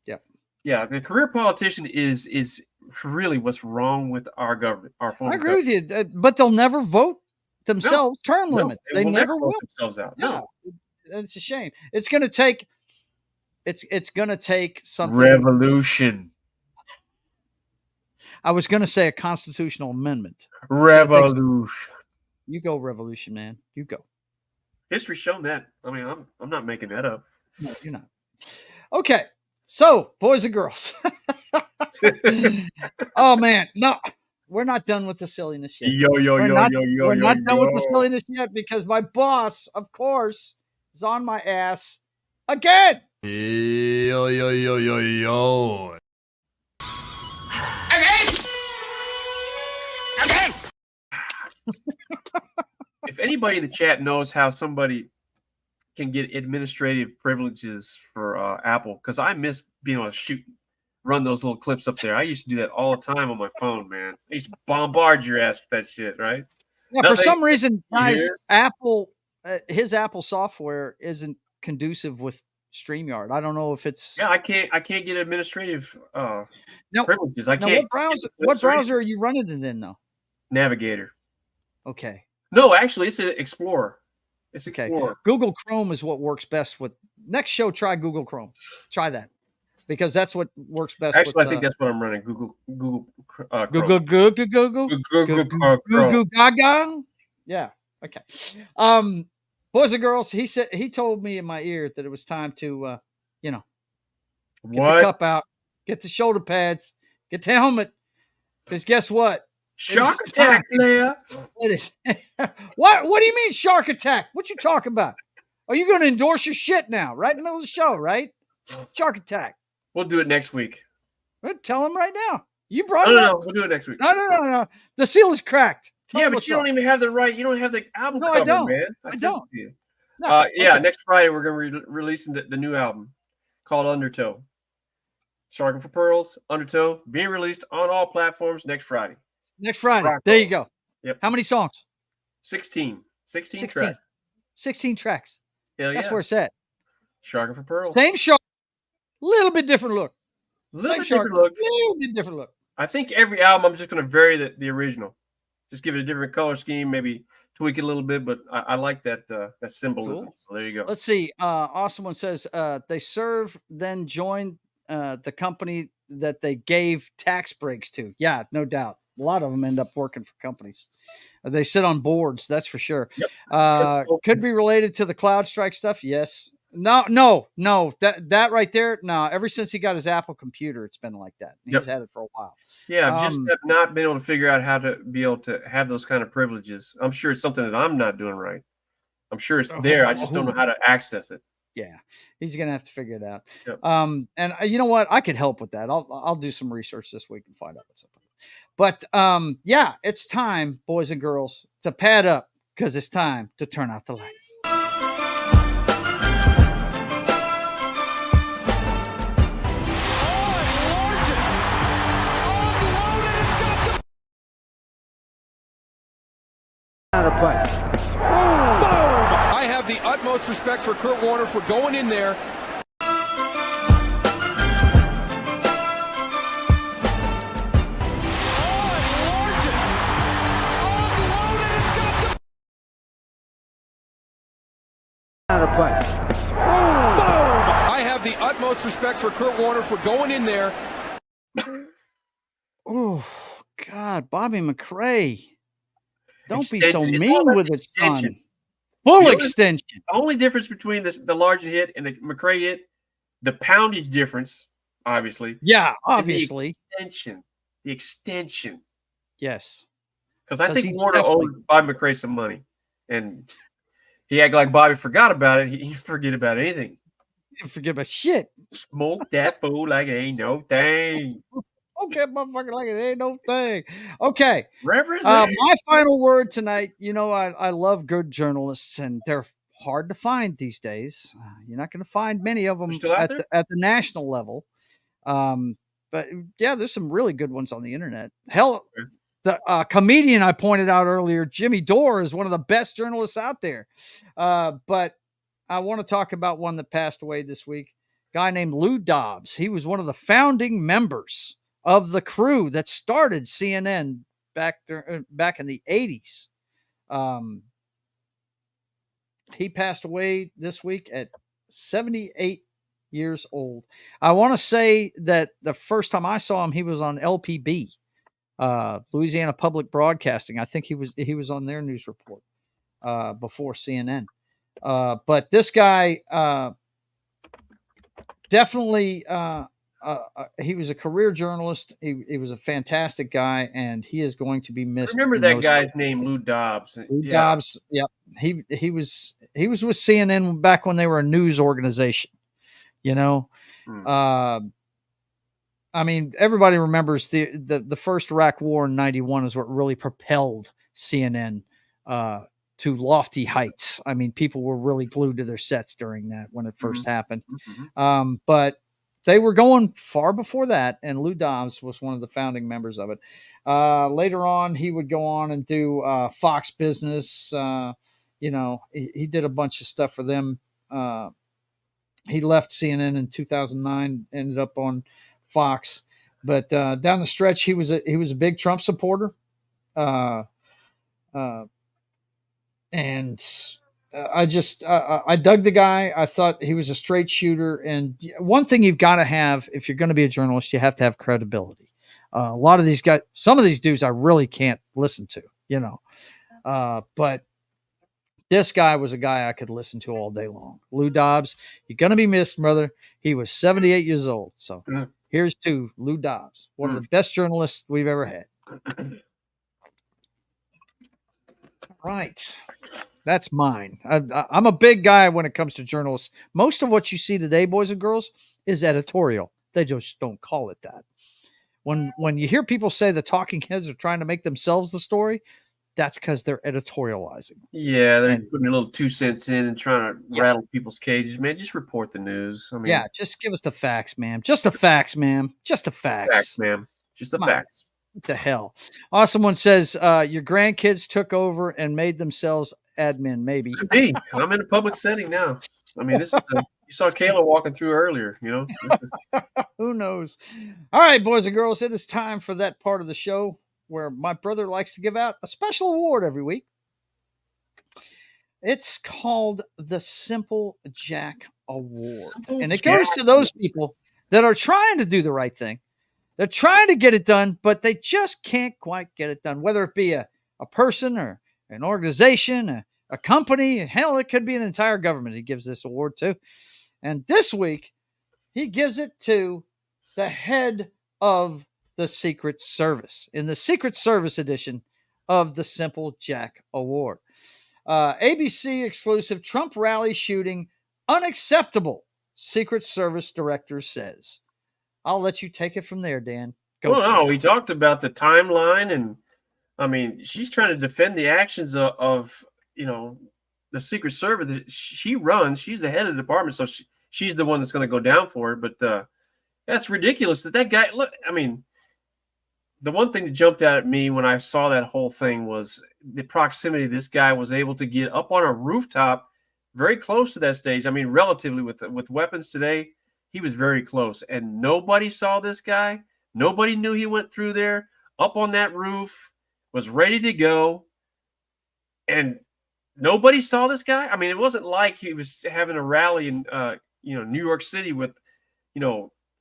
Yep. Yeah, the career politician is really what's wrong with our government. Our former I agree with you, but they'll never vote themselves term limits. They never vote will. themselves out. Yeah. No. It's a shame. It's going to take something. Revolution. I was going to say a constitutional amendment. Revolution. You go, revolution, man. You go. History's shown that. I mean, I'm not making that up. No, you're not. Okay. So, boys and girls. Oh, man. No, we're not done with the silliness yet. We're not done with the silliness yet because my boss, of course, is on my ass again. Yo. If anybody in the chat knows how somebody can get administrative privileges for Apple, because I miss being able to run those little clips up there. I used to do that all the time on my phone, man. I used to bombard your ass with that shit, right? Yeah, Nothing. for some reason, guys, Here. Apple, his Apple software isn't conducive with StreamYard. I don't know if it's. Yeah, I can't get administrative privileges. I Now, can't. what browser are you running it in, though? Navigator. Okay. No, actually, it's an Explorer. It's Okay. Explorer. Google Chrome is what works best with. Next show, try Google Chrome. Try that because that's what works best. Actually, with, I think that's what I'm running. Google Chrome. Google Gaga. Yeah. Okay. Boys and girls, he told me in my ear that it was time to, get the cup out, get the shoulder pads, get the helmet. Because guess what? Shark attack, Leia. It is. What do you mean shark attack? What you talking about? Are you going to endorse your shit now? Right in the middle of the show, right? Shark attack. We'll do it next week. Tell him right now. You brought No, it up. no, we'll do it next week. No. The seal is cracked. Tell Yeah, him but what's you up. don't even have the right. You don't have the album cover, I don't. man. I sent don't. it to you. No, Yeah, okay. next Friday we're going to be releasing the new album called Undertow. Sharking for Pearls, Undertow, being released on all platforms next Friday. Next Friday. Rock There on. you go. Yep. How many songs? 16 tracks. 16 tracks. Hell That's yeah. where it's at. Sharking for pearls. Same shark, little bit different look. Little Same bit shark, different look. little bit different look. I think every album I'm just going to vary the original. Just give it a different color scheme, maybe tweak it a little bit, but I like that that symbolism. Cool. So there you go. Let's see. Awesome one says they serve, then join the company that they gave tax breaks to. Yeah, no doubt. A lot of them end up working for companies. They sit on boards, that's for sure. Yep. Could be related to the CloudStrike stuff. Yes. No. That right there. No. Ever since he got his Apple computer, it's been like that. He's had it for a while. Yeah, I've just have not been able to figure out how to be able to have those kind of privileges. I'm sure it's something that I'm not doing right. I'm sure it's there. I just don't know how to access it. Yeah, he's gonna have to figure it out. Yep. And you know what? I could help with that. I'll do some research this week and find out what's up. But yeah, it's time, boys and girls, to pad up because it's time to turn out the lights. I have the utmost respect for Kurt Warner for going in there. I have the utmost respect for Kurt Warner for going in there. Oh, God, Bobby McRae. Don't Extension. be so It's mean all about with the it, son. extension. Full The extension. only difference between the larger hit and the McRae hit, the poundage difference, obviously. Yeah, and obviously. The extension. Yes. Because I 'Cause think he Warner definitely- owed Bobby McRae some money. And he acted like Bobby forgot about it. He didn't forget about anything. He didn't forget about shit. Smoke that fool like it ain't no thing. Okay, motherfucker, like it ain't no thing. Okay. Represent. My final word tonight. You know, I love good journalists, and they're hard to find these days. You're not going to find many of them still out at the national level. But yeah, there's some really good ones on the internet. Hell, the comedian I pointed out earlier, Jimmy Dore, is one of the best journalists out there. But I want to talk about one that passed away this week. A guy named Lou Dobbs. He was one of the founding members of the crew that started CNN back in the 80s. He passed away this week at 78 years old. I want to say that the first time I saw him, he was on LPB, Louisiana Public Broadcasting. I think he was on their news report before CNN. But this guy definitely he was a career journalist. He was a fantastic guy, and he is going to be missed. Remember that guy's name, Lou Dobbs. Lou Dobbs. Yep. He was with CNN back when they were a news organization. You know, I mean, everybody remembers the first Iraq War in '91 is what really propelled CNN to lofty heights. I mean, people were really glued to their sets during that when it first happened. But they were going far before that, and Lou Dobbs was one of the founding members of it. Later on, he would go on and do Fox Business. You know, he did a bunch of stuff for them. He left CNN in 2009, ended up on Fox. But down the stretch, he was a big Trump supporter. And I dug the guy. I thought he was a straight shooter. And one thing you've got to have if you're going to be a journalist, you have to have credibility. A lot of these guys, some of these dudes I really can't listen to, you know. But this guy was a guy I could listen to all day long. Lou Dobbs, you're going to be missed, brother. He was 78 years old. So here's to Lou Dobbs, one of the best journalists we've ever had. Right. That's mine. I'm a big guy when it comes to journalists. Most of what you see today, boys and girls, is editorial. They just don't call it that. When you hear people say the talking heads are trying to make themselves the story, that's because they're editorializing. Yeah, they're putting a little 2 cents in and trying to rattle people's cages. Man, just report the news. I mean, yeah, just give us the facts, ma'am. Just the facts, ma'am. Just the facts. Facts, ma'am. Just the facts. What the hell? Awesome one says, your grandkids took over and made themselves admin, maybe. Could be. I'm in a public setting now. I mean, this is you saw Kayla walking through earlier, you know. Who knows? All right, boys and girls, it is time for that part of the show where my brother likes to give out a special award every week. It's called the Simple Jack Award. And it goes to those people that are trying to do the right thing. They're trying to get it done, but they just can't quite get it done, whether it be a person or an organization, a company. Hell, it could be an entire government he gives this award to. And this week, he gives it to the head of the Secret Service in the Secret Service edition of the Simple Jack Award. ABC exclusive Trump rally shooting unacceptable, Secret Service director says. I'll let you take it from there, Dan. We talked about the timeline, and I mean, she's trying to defend the actions of the Secret Service. She runs. She's the head of the department, so she's the one that's going to go down for it. But that's ridiculous that guy. Look, I mean, the one thing that jumped out at me when I saw that whole thing was the proximity this guy was able to get up on a rooftop very close to that stage. I mean, relatively with weapons today, he was very close. And nobody saw this guy. Nobody knew he went through there, up on that roof, was ready to go. And nobody saw this guy. I mean, it wasn't like he was having a rally in New York City with,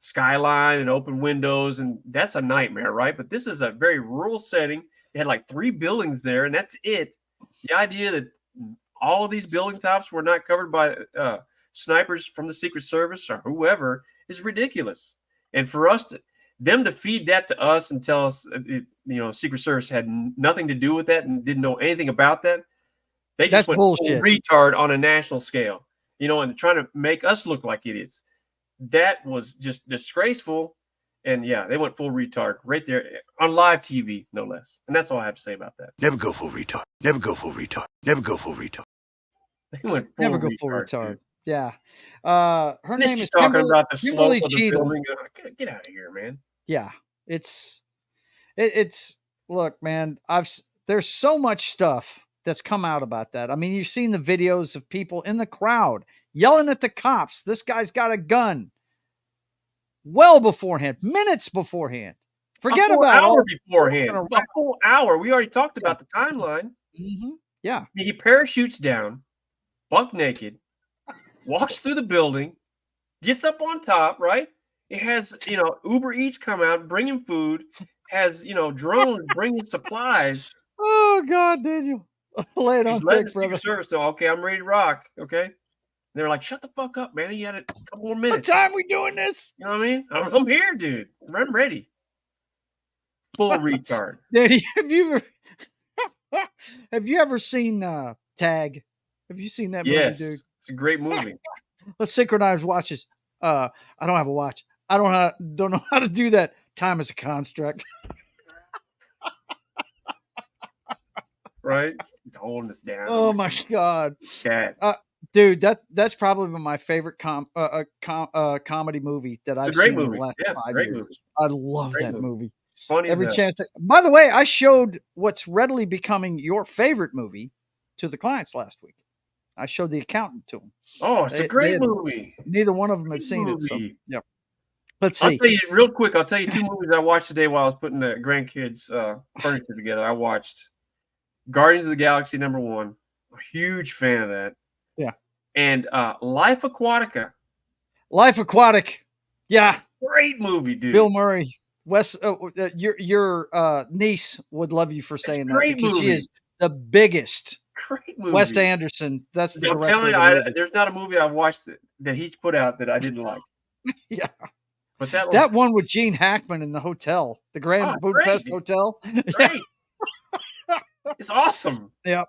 skyline and open windows, and that's a nightmare, right? But this is a very rural setting. They had like 3 buildings there, and that's it. The idea that all of these building tops were not covered by snipers from the Secret Service or whoever is ridiculous. And for them to feed that to us and tell us, Secret Service had nothing to do with that and didn't know anything about that, they just went bullshit. Retard on a national scale, and trying to make us look like idiots. That was just disgraceful. And yeah, they went full retard right there on live TV, no less. And that's all I have to say about that. Never go full retard. Never go full retard. Never go full retard. They went full Never go retard, full retard. Dude. Yeah. Her name is talking about the slope of the Cheadle. building. Get out of here, man. Yeah. It's look, man, there's so much stuff that's come out about that. I mean, you've seen the videos of people in the crowd yelling at the cops. This guy's got a gun. Well beforehand, minutes beforehand. Forget about an hour beforehand. A full hour. We already talked about the timeline. Mm-hmm. Yeah. He parachutes down, buck naked, walks through the building, gets up on top, right? It has, Uber Eats come out, bring him food, has, drones bringing supplies. Oh, God, Daniel. Lay it on thick, brother. Service, so, okay, I'm ready to rock, okay? And they're like, shut the fuck up, man. You had a couple more minutes. What time we doing this? You know what I mean? I'm here, dude. I'm ready. Full retard. Danny, have you ever seen Tag? Have you seen that movie, yes, dude? It's a great movie. Let's synchronize watches. I don't have a watch. I don't know how to do that. Time is a construct. Right? It's holding us down. Oh my God. Cat. Dude, that's probably my favorite comedy movie that I've seen in the last 5 years. Movie. I love that movie. Funny every chance. By the way, I showed what's readily becoming your favorite movie to the clients last week. I showed The Accountant to them. Oh, it's a great movie. Neither one of them had seen it. So, yep. Let's see. I'll tell you real quick. I'll tell you 2 movies I watched today while I was putting the grandkids' furniture together. I watched Guardians of the Galaxy #1. A huge fan of that. Yeah. And Life Aquatica. Life Aquatic. Yeah. Great movie, dude. Bill Murray. Wes, your niece would love you for saying that because she is the biggest. Great movie. Wes Anderson. That's the director. I'm telling you, there's not a movie I've watched that he's put out that I didn't like. Yeah. But that one with Gene Hackman in the hotel, the Grand Budapest Hotel. Great. It's awesome. Yep.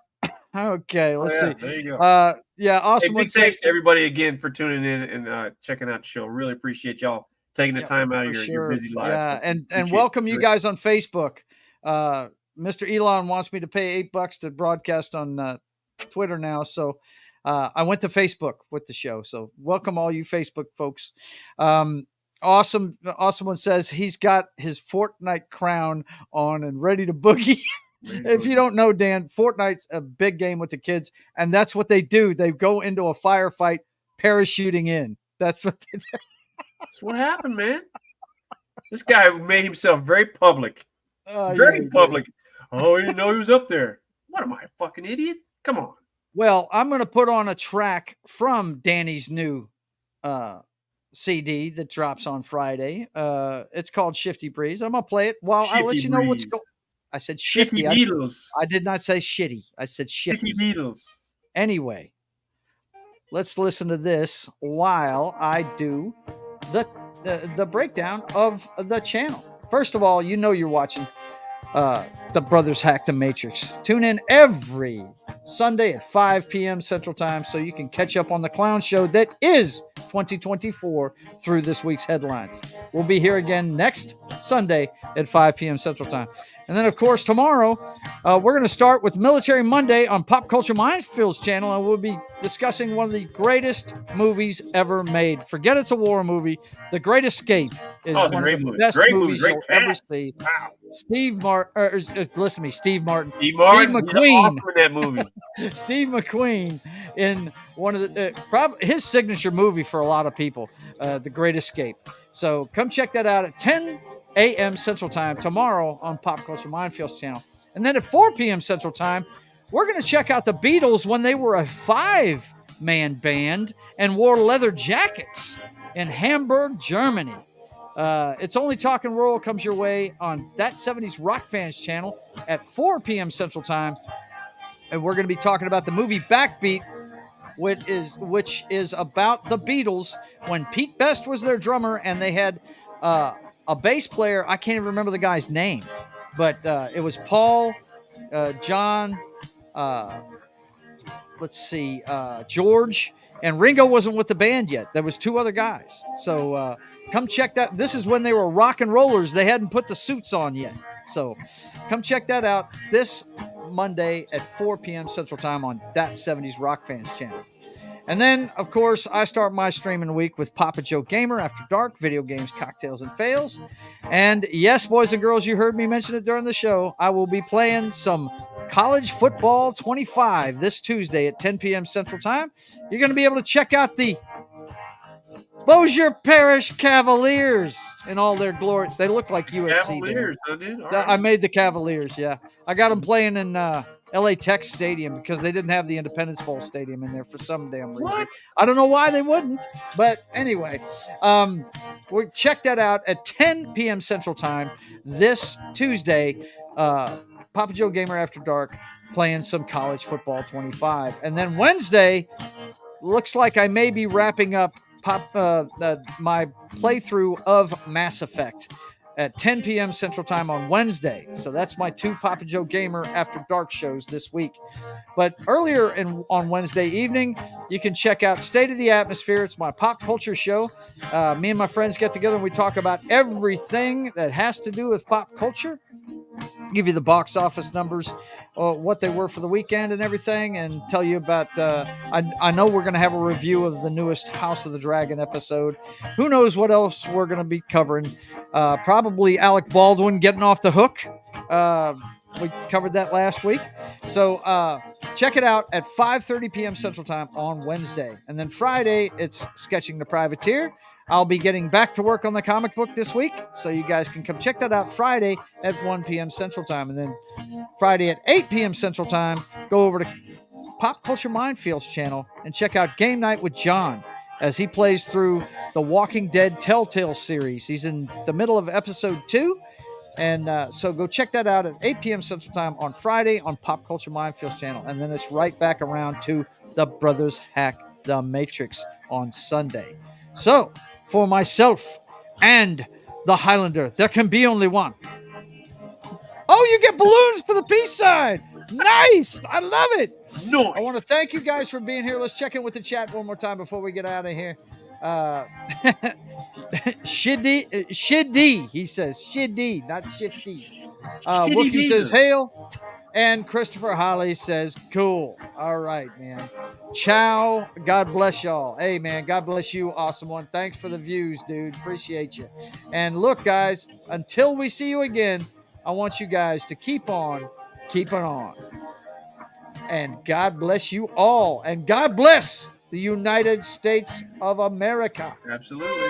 Okay, let's see. There you go. Awesome. Hey, big thanks to everybody again for tuning in and checking out the show. Really appreciate y'all taking the time out of your busy lives. Yeah, and welcome you guys on Facebook. Mr. Elon wants me to pay $8 to broadcast on Twitter now, so I went to Facebook with the show. So welcome all you Facebook folks. Awesome one says he's got his Fortnite crown on and ready to boogie. If you don't know, Dan, Fortnite's a big game with the kids, and that's what they do. They go into a firefight parachuting in. That's what they do. That's what happened, man. This guy made himself very public. Very public. Oh, I didn't know he was up there. What am I, a fucking idiot? Come on. Well, I'm going to put on a track from Danny's new CD that drops on Friday. It's called Shifty Breeze. I'm going to play it while I let you know what's going on. I said shifty. Beatles. I did not say shitty. I said shifty. Beatles. Anyway, let's listen to this while I do the breakdown of the channel. First of all, you know you're watching the Brothers Hack the Matrix. Tune in every Sunday at 5 p.m. Central Time so you can catch up on the clown show that is 2024 through this week's headlines. We'll be here again next Sunday at 5 p.m. Central Time. And then, of course, tomorrow, we're going to start with Military Monday on Pop Culture Mindsfield's channel, and we'll be discussing one of the greatest movies ever made. Forget it's a war movie. The Great Escape is one of the best movies you'll ever see. Wow. Steve McQueen. In that movie. Steve McQueen in one of the his signature movie for a lot of people, The Great Escape. So come check that out at 10 a.m. Central Time tomorrow on Pop Culture Minefield's channel. And then at 4 p.m. Central Time, we're going to check out the Beatles when they were a 5-man band and wore leather jackets in Hamburg, Germany. It's Only Talking Royal comes your way on That 70s Rock Fans channel at 4 p.m. Central Time. And we're going to be talking about the movie Backbeat, which is about the Beatles when Pete Best was their drummer and they had a bass player. I can't even remember the guy's name, but it was Paul, John, George, and Ringo wasn't with the band yet. There was 2 other guys. So come check that. This is when they were rock and rollers. They hadn't put the suits on yet. So come check that out this Monday at 4 p.m. Central Time on That 70s Rock Fans channel. And then, of course, I start my streaming week with Papa Joe Gamer After Dark, video games, cocktails, and fails. And yes, boys and girls, you heard me mention it during the show. I will be playing some College Football 25 this Tuesday at 10 p.m. Central Time. You're going to be able to check out the Bossier Parish Cavaliers in all their glory. They look like USC. Cavaliers, I made the Cavaliers, yeah. I got them playing in LA Tech Stadium because they didn't have the Independence Bowl Stadium in there for some damn reason. What? I don't know why they wouldn't, but anyway, we'll check that out at 10 p.m. Central Time this Tuesday. Papa Joe Gamer After Dark playing some College Football 25. And then Wednesday, looks like I may be wrapping up my playthrough of Mass Effect at 10 p.m. Central Time on Wednesday. So that's my 2 Papa Joe Gamer After Dark shows this week. But earlier on Wednesday evening, you can check out State of the Atmosphere. It's my pop culture show. Me and my friends get together and we talk about everything that has to do with pop culture. Give you the box office numbers, what they were for the weekend and everything, and tell you about, I know we're going to have a review of the newest House of the Dragon episode. Who knows what else we're going to be covering. Probably Alec Baldwin getting off the hook. We covered that last week. So check it out at 5:30 p.m. Central Time on Wednesday. And then Friday, it's Sketching the Privateer. I'll be getting back to work on the comic book this week, so you guys can come check that out Friday at 1 p.m. Central Time. And then Friday at 8 p.m. Central Time, go over to Pop Culture Minefield's channel and check out Game Night with John as he plays through the Walking Dead Telltale series. He's in the middle of episode 2. And so go check that out at 8 p.m. Central Time on Friday on Pop Culture Minefield's channel. And then it's right back around to the Brothers Hack the Matrix on Sunday. So, for myself and the Hylunder, there can be only one. Oh, you get balloons for the peace sign. Nice. I love it. Nice. I want to thank you guys for being here. Let's check in with the chat one more time before we get out of here. Shiddy, he says. Shiddy, not shifty. Wookie says, hail. And Christopher Holly says, cool. All right, man. Ciao. God bless y'all. Hey, man, God bless you, awesome one. Thanks for the views, dude. Appreciate you. And look, guys, until we see you again, I want you guys to keep on Keep it on. And God bless you all. And God bless the United States of America. Absolutely.